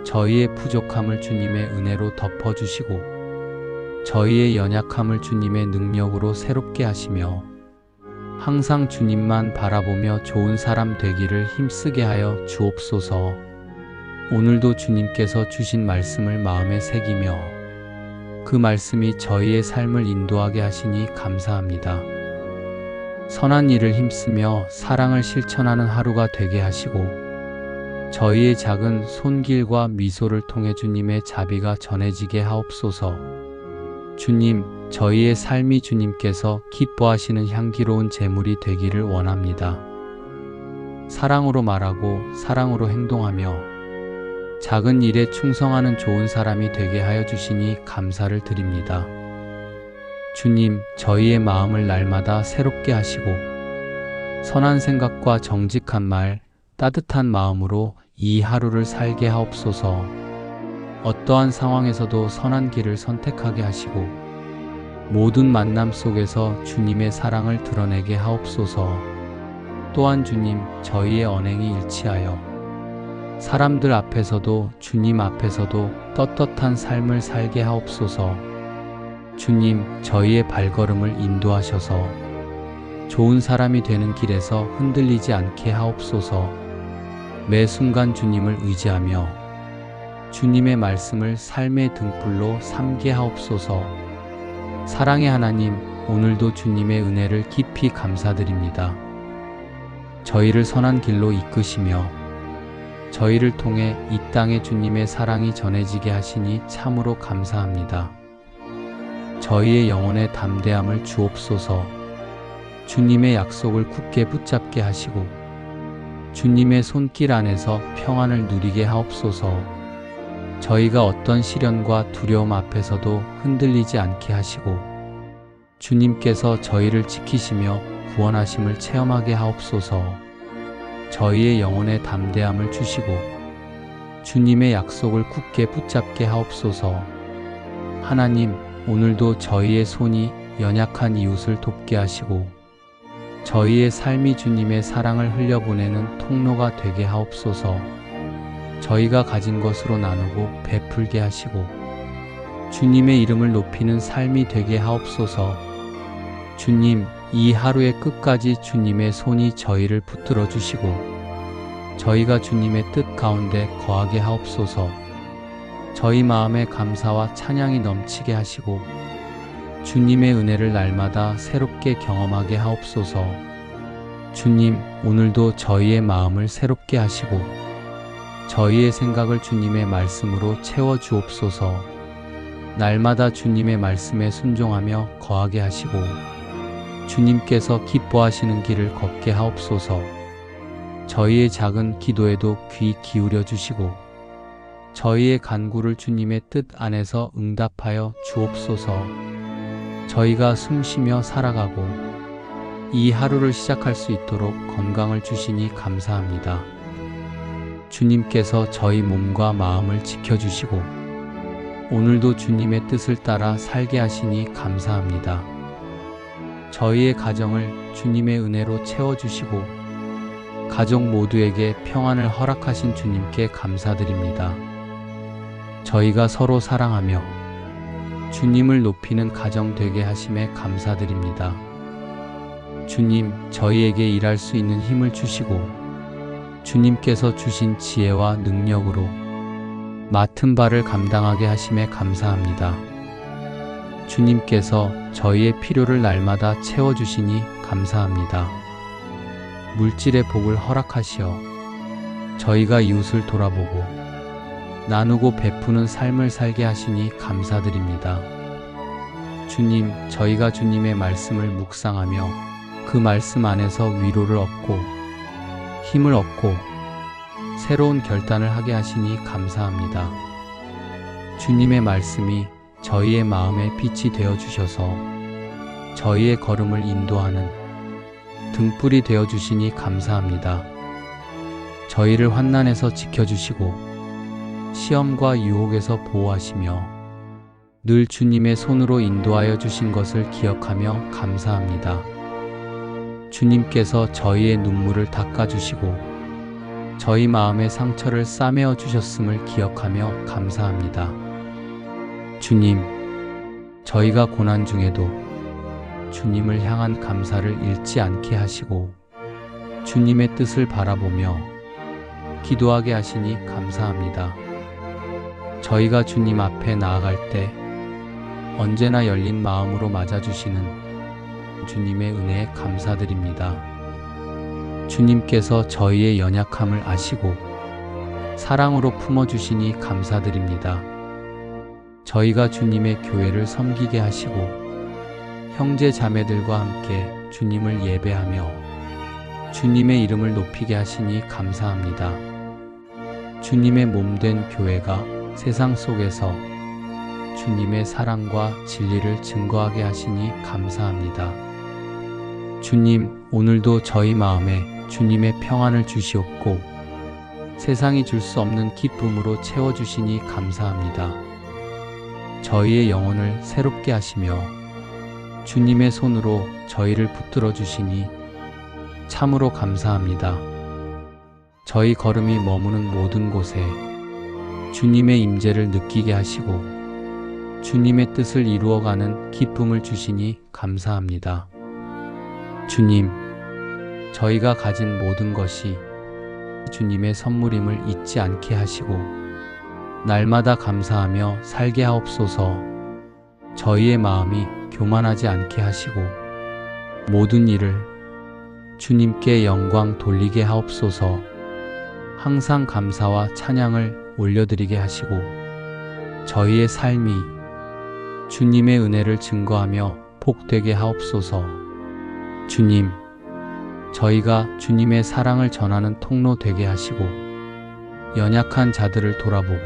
저희의 부족함을 주님의 은혜로 덮어주시고 저희의 연약함을 주님의 능력으로 새롭게 하시며 항상 주님만 바라보며 좋은 사람 되기를 힘쓰게 하여 주옵소서. 오늘도 주님께서 주신 말씀을 마음에 새기며 그 말씀이 저희의 삶을 인도하게 하시니 감사합니다. 선한 일을 힘쓰며 사랑을 실천하는 하루가 되게 하시고 저희의 작은 손길과 미소를 통해 주님의 자비가 전해지게 하옵소서. 주님, 저희의 삶이 주님께서 기뻐하시는 향기로운 제물이 되기를 원합니다. 사랑으로 말하고 사랑으로 행동하며 작은 일에 충성하는 좋은 사람이 되게 하여 주시니 감사를 드립니다. 주님, 저희의 마음을 날마다 새롭게 하시고 선한 생각과 정직한 말, 따뜻한 마음으로 이 하루를 살게 하옵소서. 어떠한 상황에서도 선한 길을 선택하게 하시고 모든 만남 속에서 주님의 사랑을 드러내게 하옵소서. 또한 주님, 저희의 언행이 일치하여 사람들 앞에서도 주님 앞에서도 떳떳한 삶을 살게 하옵소서. 주님, 저희의 발걸음을 인도하셔서 좋은 사람이 되는 길에서 흔들리지 않게 하옵소서. 매 순간 주님을 의지하며 주님의 말씀을 삶의 등불로 삼게 하옵소서. 사랑의 하나님, 오늘도 주님의 은혜를 깊이 감사드립니다. 저희를 선한 길로 이끄시며 저희를 통해 이 땅에 주님의 사랑이 전해지게 하시니 참으로 감사합니다. 저희의 영혼의 담대함을 주옵소서. 주님의 약속을 굳게 붙잡게 하시고 주님의 손길 안에서 평안을 누리게 하옵소서. 저희가 어떤 시련과 두려움 앞에서도 흔들리지 않게 하시고 주님께서 저희를 지키시며 구원하심을 체험하게 하옵소서. 저희의 영혼의 담대함을 주시고 주님의 약속을 굳게 붙잡게 하옵소서. 하나님, 오늘도 저희의 손이 연약한 이웃을 돕게 하시고 저희의 삶이 주님의 사랑을 흘려보내는 통로가 되게 하옵소서. 저희가 가진 것으로 나누고 베풀게 하시고 주님의 이름을 높이는 삶이 되게 하옵소서. 주님, 이 하루의 끝까지 주님의 손이 저희를 붙들어 주시고 저희가 주님의 뜻 가운데 거하게 하옵소서. 저희 마음에 감사와 찬양이 넘치게 하시고 주님의 은혜를 날마다 새롭게 경험하게 하옵소서. 주님, 오늘도 저희의 마음을 새롭게 하시고 저희의 생각을 주님의 말씀으로 채워 주옵소서. 날마다 주님의 말씀에 순종하며 거하게 하시고 주님께서 기뻐하시는 길을 걷게 하옵소서. 저희의 작은 기도에도 귀 기울여 주시고 저희의 간구를 주님의 뜻 안에서 응답하여 주옵소서. 저희가 숨쉬며 살아가고 이 하루를 시작할 수 있도록 건강을 주시니 감사합니다. 주님께서 저희 몸과 마음을 지켜주시고 오늘도 주님의 뜻을 따라 살게 하시니 감사합니다. 저희의 가정을 주님의 은혜로 채워주시고 가족 모두에게 평안을 허락하신 주님께 감사드립니다. 저희가 서로 사랑하며 주님을 높이는 가정 되게 하심에 감사드립니다. 주님, 저희에게 일할 수 있는 힘을 주시고 주님께서 주신 지혜와 능력으로 맡은 바를 감당하게 하심에 감사합니다. 주님께서 저희의 필요를 날마다 채워주시니 감사합니다. 물질의 복을 허락하시어 저희가 이웃을 돌아보고 나누고 베푸는 삶을 살게 하시니 감사드립니다. 주님, 저희가 주님의 말씀을 묵상하며 그 말씀 안에서 위로를 얻고 힘을 얻고 새로운 결단을 하게 하시니 감사합니다. 주님의 말씀이 저희의 마음에 빛이 되어 주셔서 저희의 걸음을 인도하는 등불이 되어 주시니 감사합니다. 저희를 환난에서 지켜주시고 시험과 유혹에서 보호하시며 늘 주님의 손으로 인도하여 주신 것을 기억하며 감사합니다. 주님께서 저희의 눈물을 닦아주시고 저희 마음의 상처를 싸매어 주셨음을 기억하며 감사합니다. 주님, 저희가 고난 중에도 주님을 향한 감사를 잃지 않게 하시고 주님의 뜻을 바라보며 기도하게 하시니 감사합니다. 저희가 주님 앞에 나아갈 때 언제나 열린 마음으로 맞아주시는 주님의 은혜에 감사드립니다. 주님께서 저희의 연약함을 아시고 사랑으로 품어주시니 감사드립니다. 저희가 주님의 교회를 섬기게 하시고 형제 자매들과 함께 주님을 예배하며 주님의 이름을 높이게 하시니 감사합니다. 주님의 몸된 교회가 세상 속에서 주님의 사랑과 진리를 증거하게 하시니 감사합니다. 주님, 오늘도 저희 마음에 주님의 평안을 주시옵고 세상이 줄 수 없는 기쁨으로 채워주시니 감사합니다. 저희의 영혼을 새롭게 하시며 주님의 손으로 저희를 붙들어 주시니 참으로 감사합니다. 저희 걸음이 머무는 모든 곳에 주님의 임재를 느끼게 하시고 주님의 뜻을 이루어가는 기쁨을 주시니 감사합니다. 주님, 저희가 가진 모든 것이 주님의 선물임을 잊지 않게 하시고 날마다 감사하며 살게 하옵소서. 저희의 마음이 교만하지 않게 하시고 모든 일을 주님께 영광 돌리게 하옵소서. 항상 감사와 찬양을 올려드리게 하시고 저희의 삶이 주님의 은혜를 증거하며 복되게 하옵소서. 주님, 저희가 주님의 사랑을 전하는 통로 되게 하시고 연약한 자들을 돌아보고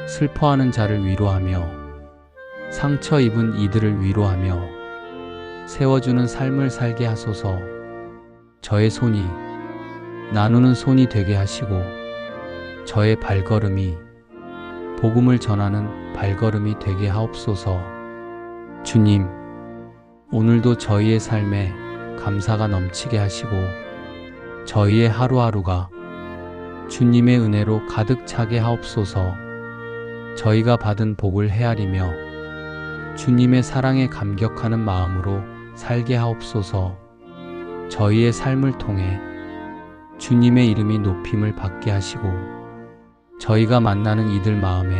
슬퍼하는 자를 위로하며 상처 입은 이들을 위로하며 세워주는 삶을 살게 하소서. 저의 손이 나누는 손이 되게 하시고 저의 발걸음이 복음을 전하는 발걸음이 되게 하옵소서. 주님, 오늘도 저희의 삶에 감사가 넘치게 하시고 저희의 하루하루가 주님의 은혜로 가득 차게 하옵소서. 저희가 받은 복을 헤아리며 주님의 사랑에 감격하는 마음으로 살게 하옵소서. 저희의 삶을 통해 주님의 이름이 높임을 받게 하시고 저희가 만나는 이들 마음에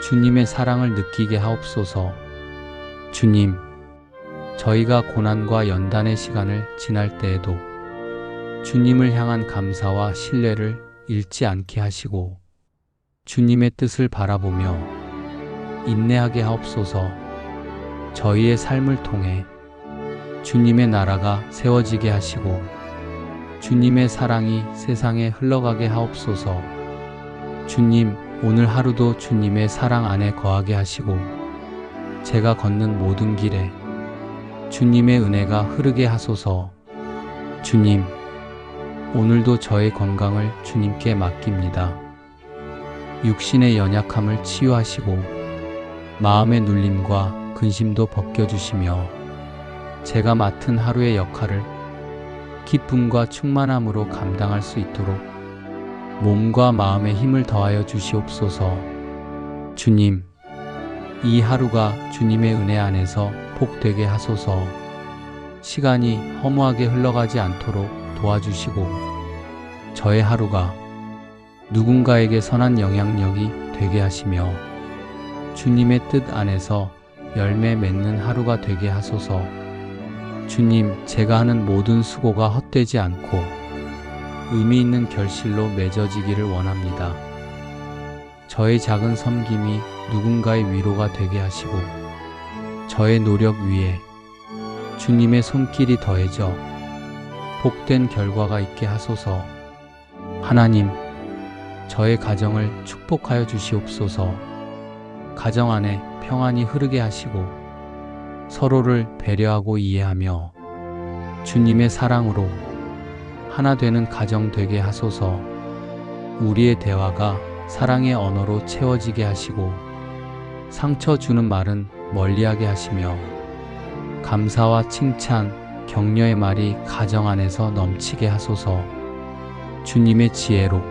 주님의 사랑을 느끼게 하옵소서. 주님, 저희가 고난과 연단의 시간을 지날 때에도 주님을 향한 감사와 신뢰를 잃지 않게 하시고 주님의 뜻을 바라보며 인내하게 하옵소서. 저희의 삶을 통해 주님의 나라가 세워지게 하시고 주님의 사랑이 세상에 흘러가게 하옵소서. 주님, 오늘 하루도 주님의 사랑 안에 거하게 하시고 제가 걷는 모든 길에 주님의 은혜가 흐르게 하소서. 주님, 오늘도 저의 건강을 주님께 맡깁니다. 육신의 연약함을 치유하시고 마음의 눌림과 근심도 벗겨주시며 제가 맡은 하루의 역할을 기쁨과 충만함으로 감당할 수 있도록 몸과 마음의 힘을 더하여 주시옵소서. 주님, 이 하루가 주님의 은혜 안에서 복되게 하소서. 시간이 허무하게 흘러가지 않도록 도와주시고 저의 하루가 누군가에게 선한 영향력이 되게 하시며 주님의 뜻 안에서 열매 맺는 하루가 되게 하소서. 주님, 제가 하는 모든 수고가 헛되지 않고 의미 있는 결실로 맺어지기를 원합니다. 저의 작은 섬김이 누군가의 위로가 되게 하시고 저의 노력 위에 주님의 손길이 더해져 복된 결과가 있게 하소서. 하나님, 저의 가정을 축복하여 주시옵소서. 가정 안에 평안이 흐르게 하시고 서로를 배려하고 이해하며 주님의 사랑으로 하나 되는 가정 되게 하소서. 우리의 대화가 사랑의 언어로 채워지게 하시고 상처 주는 말은 멀리하게 하시며 감사와 칭찬, 격려의 말이 가정 안에서 넘치게 하소서. 주님의 지혜로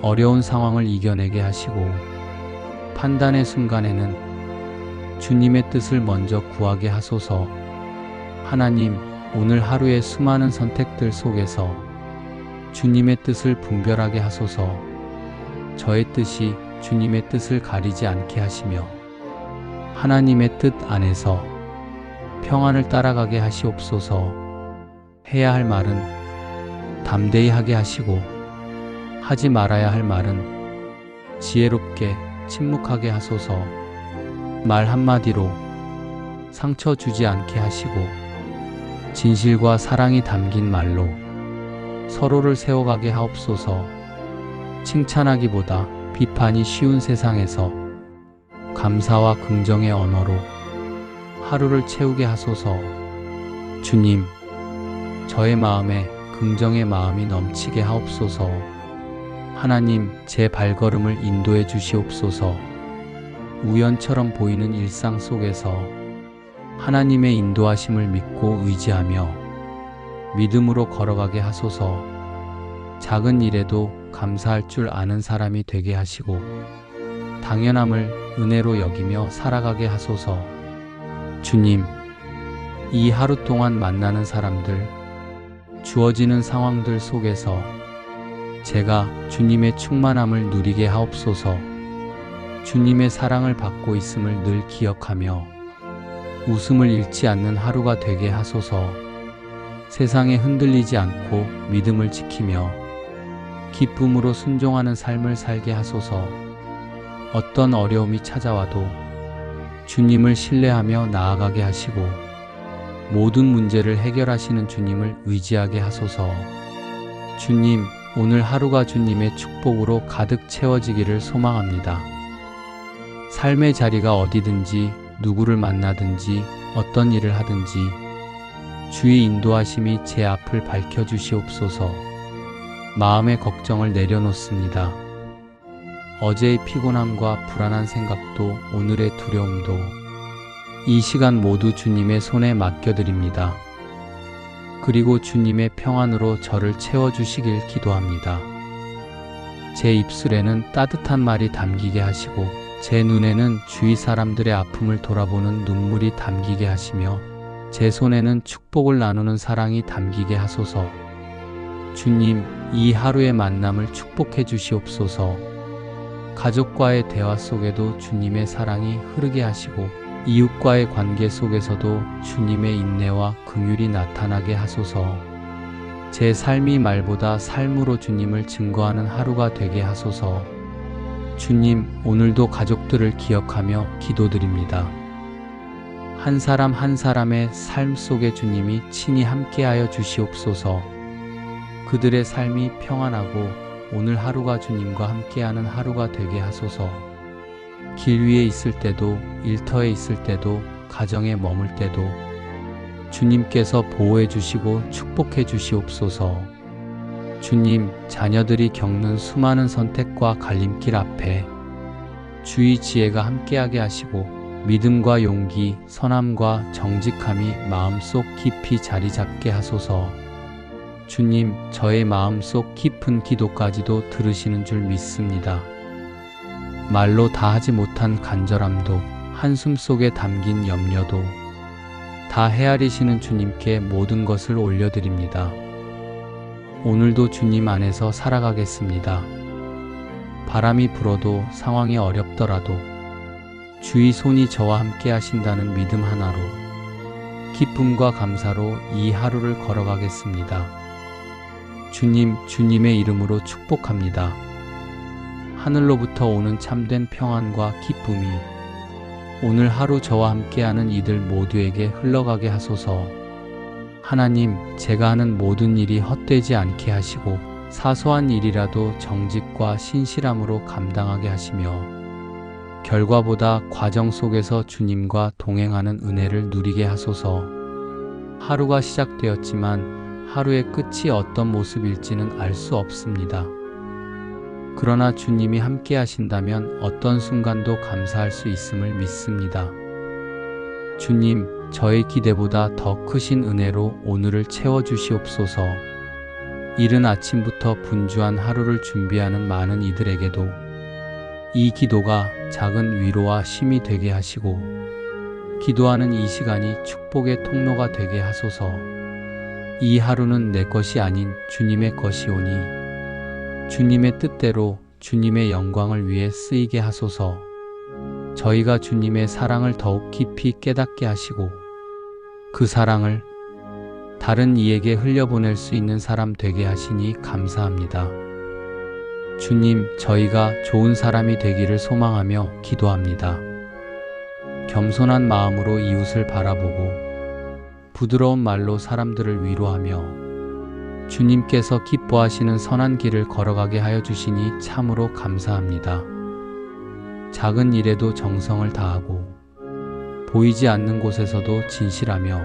어려운 상황을 이겨내게 하시고 판단의 순간에는 주님의 뜻을 먼저 구하게 하소서. 하나님, 오늘 하루의 수많은 선택들 속에서 주님의 뜻을 분별하게 하소서. 저의 뜻이 주님의 뜻을 가리지 않게 하시며 하나님의 뜻 안에서 평안을 따라가게 하시옵소서. 해야 할 말은 담대히 하게 하시고 하지 말아야 할 말은 지혜롭게 침묵하게 하소서. 말 한마디로 상처 주지 않게 하시고 진실과 사랑이 담긴 말로 서로를 세워가게 하옵소서. 칭찬하기보다 비판이 쉬운 세상에서 감사와 긍정의 언어로 하루를 채우게 하소서. 주님, 저의 마음에 긍정의 마음이 넘치게 하옵소서. 하나님, 제 발걸음을 인도해 주시옵소서. 우연처럼 보이는 일상 속에서 하나님의 인도하심을 믿고 의지하며 믿음으로 걸어가게 하소서. 작은 일에도 감사할 줄 아는 사람이 되게 하시고 당연함을 은혜로 여기며 살아가게 하소서. 주님, 이 하루 동안 만나는 사람들, 주어지는 상황들 속에서 제가 주님의 충만함을 누리게 하옵소서. 주님의 사랑을 받고 있음을 늘 기억하며 웃음을 잃지 않는 하루가 되게 하소서. 세상에 흔들리지 않고 믿음을 지키며 기쁨으로 순종하는 삶을 살게 하소서. 어떤 어려움이 찾아와도 주님을 신뢰하며 나아가게 하시고 모든 문제를 해결하시는 주님을 의지하게 하소서. 주님, 오늘 하루가 주님의 축복으로 가득 채워지기를 소망합니다. 삶의 자리가 어디든지 누구를 만나든지 어떤 일을 하든지 주의 인도하심이 제 앞을 밝혀주시옵소서. 마음의 걱정을 내려놓습니다. 어제의 피곤함과 불안한 생각도 오늘의 두려움도 이 시간 모두 주님의 손에 맡겨드립니다. 그리고 주님의 평안으로 저를 채워주시길 기도합니다. 제 입술에는 따뜻한 말이 담기게 하시고 제 눈에는 주위 사람들의 아픔을 돌아보는 눈물이 담기게 하시며 제 손에는 축복을 나누는 사랑이 담기게 하소서. 주님, 이 하루의 만남을 축복해 주시옵소서. 가족과의 대화 속에도 주님의 사랑이 흐르게 하시고 이웃과의 관계 속에서도 주님의 인내와 긍휼이 나타나게 하소서. 제 삶이 말보다 삶으로 주님을 증거하는 하루가 되게 하소서. 주님, 오늘도 가족들을 기억하며 기도드립니다. 한 사람 한 사람의 삶 속에 주님이 친히 함께하여 주시옵소서. 그들의 삶이 평안하고 오늘 하루가 주님과 함께하는 하루가 되게 하소서. 길 위에 있을 때도 일터에 있을 때도 가정에 머물 때도 주님께서 보호해 주시고 축복해 주시옵소서. 주님, 자녀들이 겪는 수많은 선택과 갈림길 앞에 주의 지혜가 함께하게 하시고 믿음과 용기, 선함과 정직함이 마음속 깊이 자리 잡게 하소서. 주님, 저의 마음속 깊은 기도까지도 들으시는 줄 믿습니다. 말로 다 하지 못한 간절함도 한숨 속에 담긴 염려도 다 헤아리시는 주님께 모든 것을 올려드립니다. 오늘도 주님 안에서 살아가겠습니다. 바람이 불어도 상황이 어렵더라도 주의 손이 저와 함께 하신다는 믿음 하나로 기쁨과 감사로 이 하루를 걸어가겠습니다. 주님, 주님의 이름으로 축복합니다. 하늘로부터 오는 참된 평안과 기쁨이 오늘 하루 저와 함께하는 이들 모두에게 흘러가게 하소서. 하나님, 제가 하는 모든 일이 헛되지 않게 하시고 사소한 일이라도 정직과 신실함으로 감당하게 하시며 결과보다 과정 속에서 주님과 동행하는 은혜를 누리게 하소서. 하루가 시작되었지만 하루의 끝이 어떤 모습일지는 알 수 없습니다. 그러나 주님이 함께 하신다면 어떤 순간도 감사할 수 있음을 믿습니다. 주님, 저의 기대보다 더 크신 은혜로 오늘을 채워주시옵소서. 이른 아침부터 분주한 하루를 준비하는 많은 이들에게도 이 기도가 작은 위로와 쉼이 되게 하시고 기도하는 이 시간이 축복의 통로가 되게 하소서. 이 하루는 내 것이 아닌 주님의 것이오니 주님의 뜻대로 주님의 영광을 위해 쓰이게 하소서. 저희가 주님의 사랑을 더욱 깊이 깨닫게 하시고 그 사랑을 다른 이에게 흘려보낼 수 있는 사람 되게 하시니 감사합니다. 주님, 저희가 좋은 사람이 되기를 소망하며 기도합니다. 겸손한 마음으로 이웃을 바라보고 부드러운 말로 사람들을 위로하며 주님께서 기뻐하시는 선한 길을 걸어가게 하여 주시니 참으로 감사합니다. 작은 일에도 정성을 다하고 보이지 않는 곳에서도 진실하며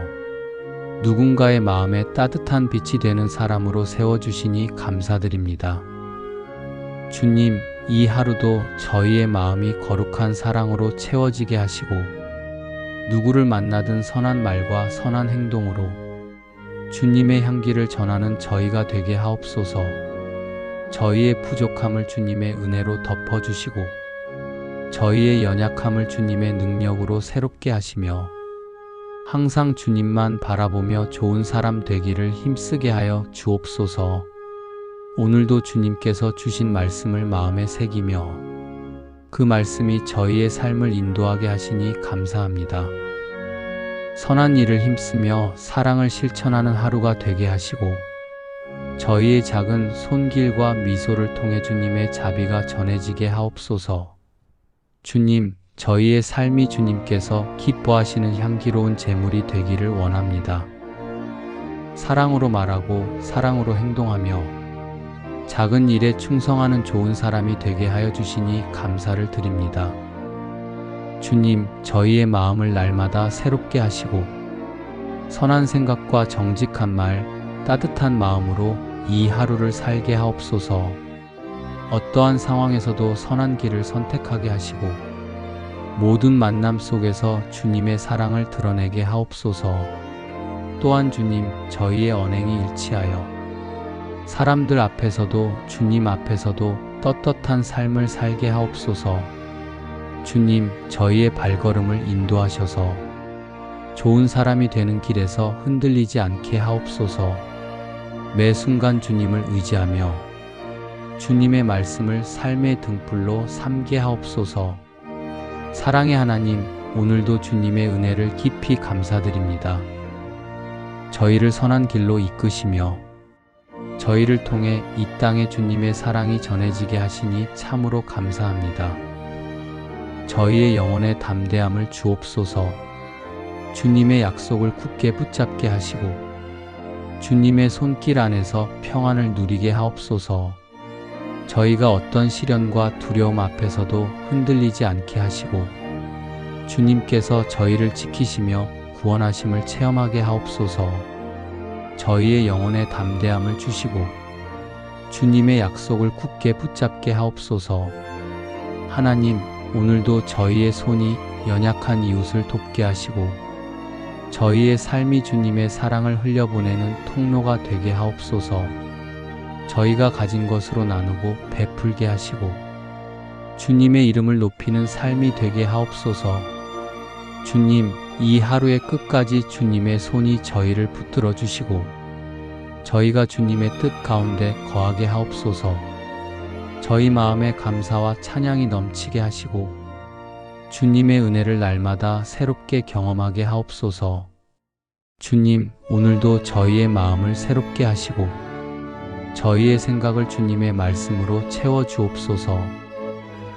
누군가의 마음에 따뜻한 빛이 되는 사람으로 세워주시니 감사드립니다. 주님, 이 하루도 저희의 마음이 거룩한 사랑으로 채워지게 하시고 누구를 만나든 선한 말과 선한 행동으로 주님의 향기를 전하는 저희가 되게 하옵소서. 저희의 부족함을 주님의 은혜로 덮어주시고 저희의 연약함을 주님의 능력으로 새롭게 하시며 항상 주님만 바라보며 좋은 사람 되기를 힘쓰게 하여 주옵소서. 오늘도 주님께서 주신 말씀을 마음에 새기며 그 말씀이 저희의 삶을 인도하게 하시니 감사합니다. 선한 일을 힘쓰며 사랑을 실천하는 하루가 되게 하시고 저희의 작은 손길과 미소를 통해 주님의 자비가 전해지게 하옵소서. 주님, 저희의 삶이 주님께서 기뻐하시는 향기로운 제물이 되기를 원합니다. 사랑으로 말하고 사랑으로 행동하며 작은 일에 충성하는 좋은 사람이 되게 하여 주시니 감사를 드립니다. 주님, 저희의 마음을 날마다 새롭게 하시고 선한 생각과 정직한 말, 따뜻한 마음으로 이 하루를 살게 하옵소서. 어떠한 상황에서도 선한 길을 선택하게 하시고 모든 만남 속에서 주님의 사랑을 드러내게 하옵소서. 또한 주님, 저희의 언행이 일치하여 사람들 앞에서도 주님 앞에서도 떳떳한 삶을 살게 하옵소서. 주님, 저희의 발걸음을 인도하셔서 좋은 사람이 되는 길에서 흔들리지 않게 하옵소서. 매 순간 주님을 의지하며 주님의 말씀을 삶의 등불로 삼게 하옵소서. 사랑의 하나님, 오늘도 주님의 은혜를 깊이 감사드립니다. 저희를 선한 길로 이끄시며 저희를 통해 이 땅에 주님의 사랑이 전해지게 하시니 참으로 감사합니다. 저희의 영혼의 담대함을 주옵소서. 주님의 약속을 굳게 붙잡게 하시고 주님의 손길 안에서 평안을 누리게 하옵소서. 저희가 어떤 시련과 두려움 앞에서도 흔들리지 않게 하시고 주님께서 저희를 지키시며 구원하심을 체험하게 하옵소서. 저희의 영혼의 담대함을 주시고 주님의 약속을 굳게 붙잡게 하옵소서. 하나님, 오늘도 저희의 손이 연약한 이웃을 돕게 하시고 저희의 삶이 주님의 사랑을 흘려보내는 통로가 되게 하옵소서. 저희가 가진 것으로 나누고 베풀게 하시고 주님의 이름을 높이는 삶이 되게 하옵소서. 주님, 이 하루의 끝까지 주님의 손이 저희를 붙들어 주시고 저희가 주님의 뜻 가운데 거하게 하옵소서. 저희 마음에 감사와 찬양이 넘치게 하시고 주님의 은혜를 날마다 새롭게 경험하게 하옵소서. 주님, 오늘도 저희의 마음을 새롭게 하시고 저희의 생각을 주님의 말씀으로 채워주옵소서.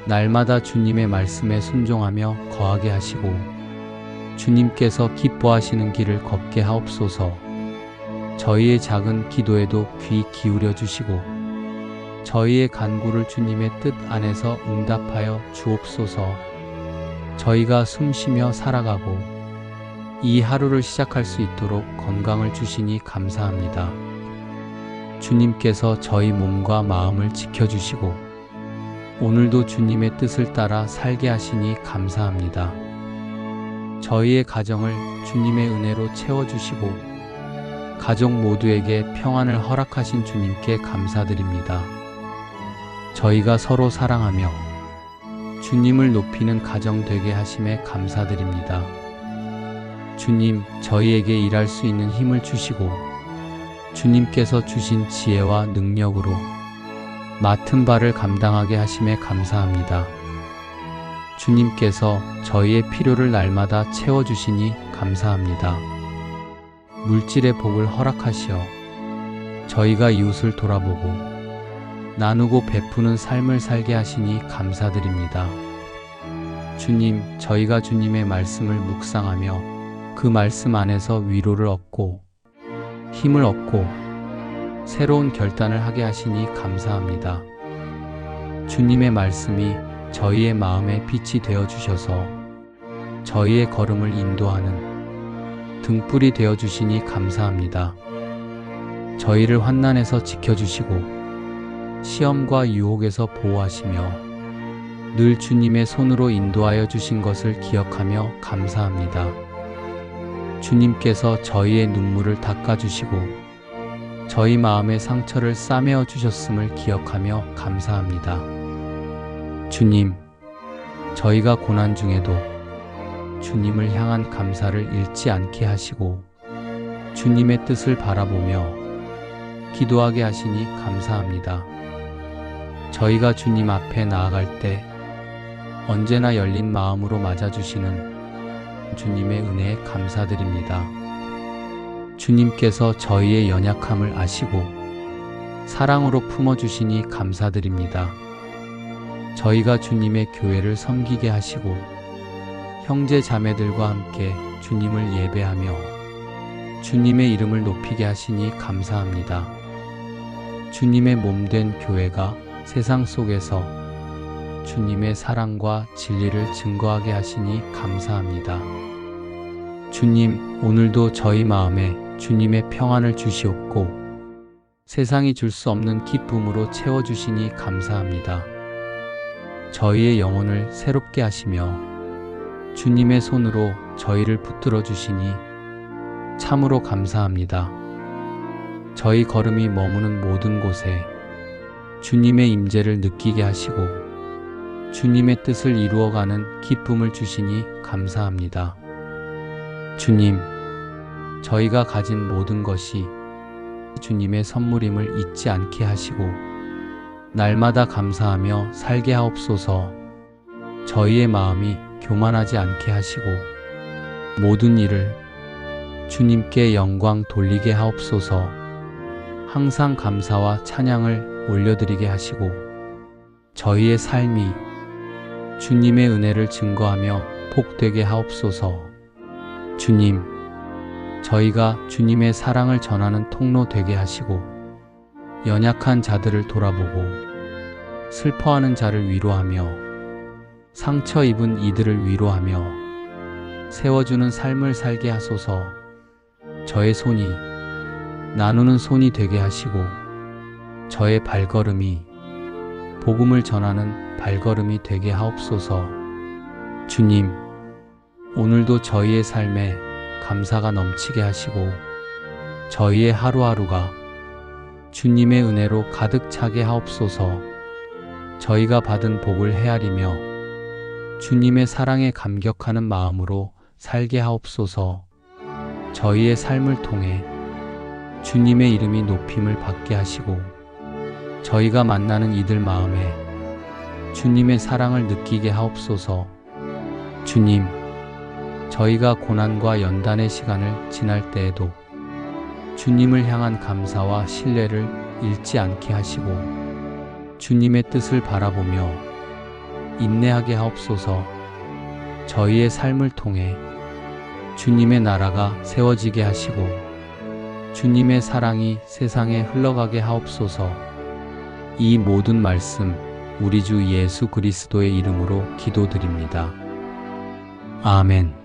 날마다 주님의 말씀에 순종하며 거하게 하시고 주님께서 기뻐하시는 길을 걷게 하옵소서. 저희의 작은 기도에도 귀 기울여 주시고 저희의 간구를 주님의 뜻 안에서 응답하여 주옵소서. 저희가 숨쉬며 살아가고 이 하루를 시작할 수 있도록 건강을 주시니 감사합니다. 주님께서 저희 몸과 마음을 지켜주시고 오늘도 주님의 뜻을 따라 살게 하시니 감사합니다. 저희의 가정을 주님의 은혜로 채워주시고 가족 모두에게 평안을 허락하신 주님께 감사드립니다. 저희가 서로 사랑하며 주님을 높이는 가정 되게 하심에 감사드립니다. 주님, 저희에게 일할 수 있는 힘을 주시고 주님께서 주신 지혜와 능력으로 맡은 바를 감당하게 하심에 감사합니다. 주님께서 저희의 필요를 날마다 채워주시니 감사합니다. 물질의 복을 허락하시어 저희가 이웃을 돌아보고 나누고 베푸는 삶을 살게 하시니 감사드립니다. 주님, 저희가 주님의 말씀을 묵상하며 그 말씀 안에서 위로를 얻고 힘을 얻고 새로운 결단을 하게 하시니 감사합니다. 주님의 말씀이 저희의 마음에 빛이 되어 주셔서 저희의 걸음을 인도하는 등불이 되어 주시니 감사합니다. 저희를 환난에서 지켜주시고 시험과 유혹에서 보호하시며 늘 주님의 손으로 인도하여 주신 것을 기억하며 감사합니다. 주님께서 저희의 눈물을 닦아주시고 저희 마음의 상처를 싸매어 주셨음을 기억하며 감사합니다. 주님, 저희가 고난 중에도 주님을 향한 감사를 잃지 않게 하시고 주님의 뜻을 바라보며 기도하게 하시니 감사합니다. 저희가 주님 앞에 나아갈 때 언제나 열린 마음으로 맞아주시는 주님의 은혜에 감사드립니다. 주님께서 저희의 연약함을 아시고 사랑으로 품어주시니 감사드립니다. 저희가 주님의 교회를 섬기게 하시고 형제 자매들과 함께 주님을 예배하며 주님의 이름을 높이게 하시니 감사합니다. 주님의 몸된 교회가 세상 속에서 주님의 사랑과 진리를 증거하게 하시니 감사합니다. 주님, 오늘도 저희 마음에 주님의 평안을 주시옵고 세상이 줄 수 없는 기쁨으로 채워주시니 감사합니다. 저희의 영혼을 새롭게 하시며 주님의 손으로 저희를 붙들어 주시니 참으로 감사합니다. 저희 걸음이 머무는 모든 곳에 주님의 임재를 느끼게 하시고 주님의 뜻을 이루어가는 기쁨을 주시니 감사합니다. 주님, 저희가 가진 모든 것이 주님의 선물임을 잊지 않게 하시고 날마다 감사하며 살게 하옵소서. 저희의 마음이 교만하지 않게 하시고 모든 일을 주님께 영광 돌리게 하옵소서. 항상 감사와 찬양을 올려드리게 하시고 저희의 삶이 주님의 은혜를 증거하며 복되게 하옵소서. 주님, 저희가 주님의 사랑을 전하는 통로 되게 하시고 연약한 자들을 돌아보고 슬퍼하는 자를 위로하며 상처 입은 이들을 위로하며 세워주는 삶을 살게 하소서. 저의 손이 나누는 손이 되게 하시고 저의 발걸음이 복음을 전하는 발걸음이 되게 하옵소서. 주님, 오늘도 저희의 삶에 감사가 넘치게 하시고 저희의 하루하루가 주님의 은혜로 가득 차게 하옵소서. 저희가 받은 복을 헤아리며 주님의 사랑에 감격하는 마음으로 살게 하옵소서. 저희의 삶을 통해 주님의 이름이 높임을 받게 하시고 저희가 만나는 이들 마음에 주님의 사랑을 느끼게 하옵소서. 주님, 저희가 고난과 연단의 시간을 지날 때에도 주님을 향한 감사와 신뢰를 잃지 않게 하시고 주님의 뜻을 바라보며 인내하게 하옵소서. 저희의 삶을 통해 주님의 나라가 세워지게 하시고 주님의 사랑이 세상에 흘러가게 하옵소서. 이 모든 말씀 우리 주 예수 그리스도의 이름으로 기도드립니다. 아멘.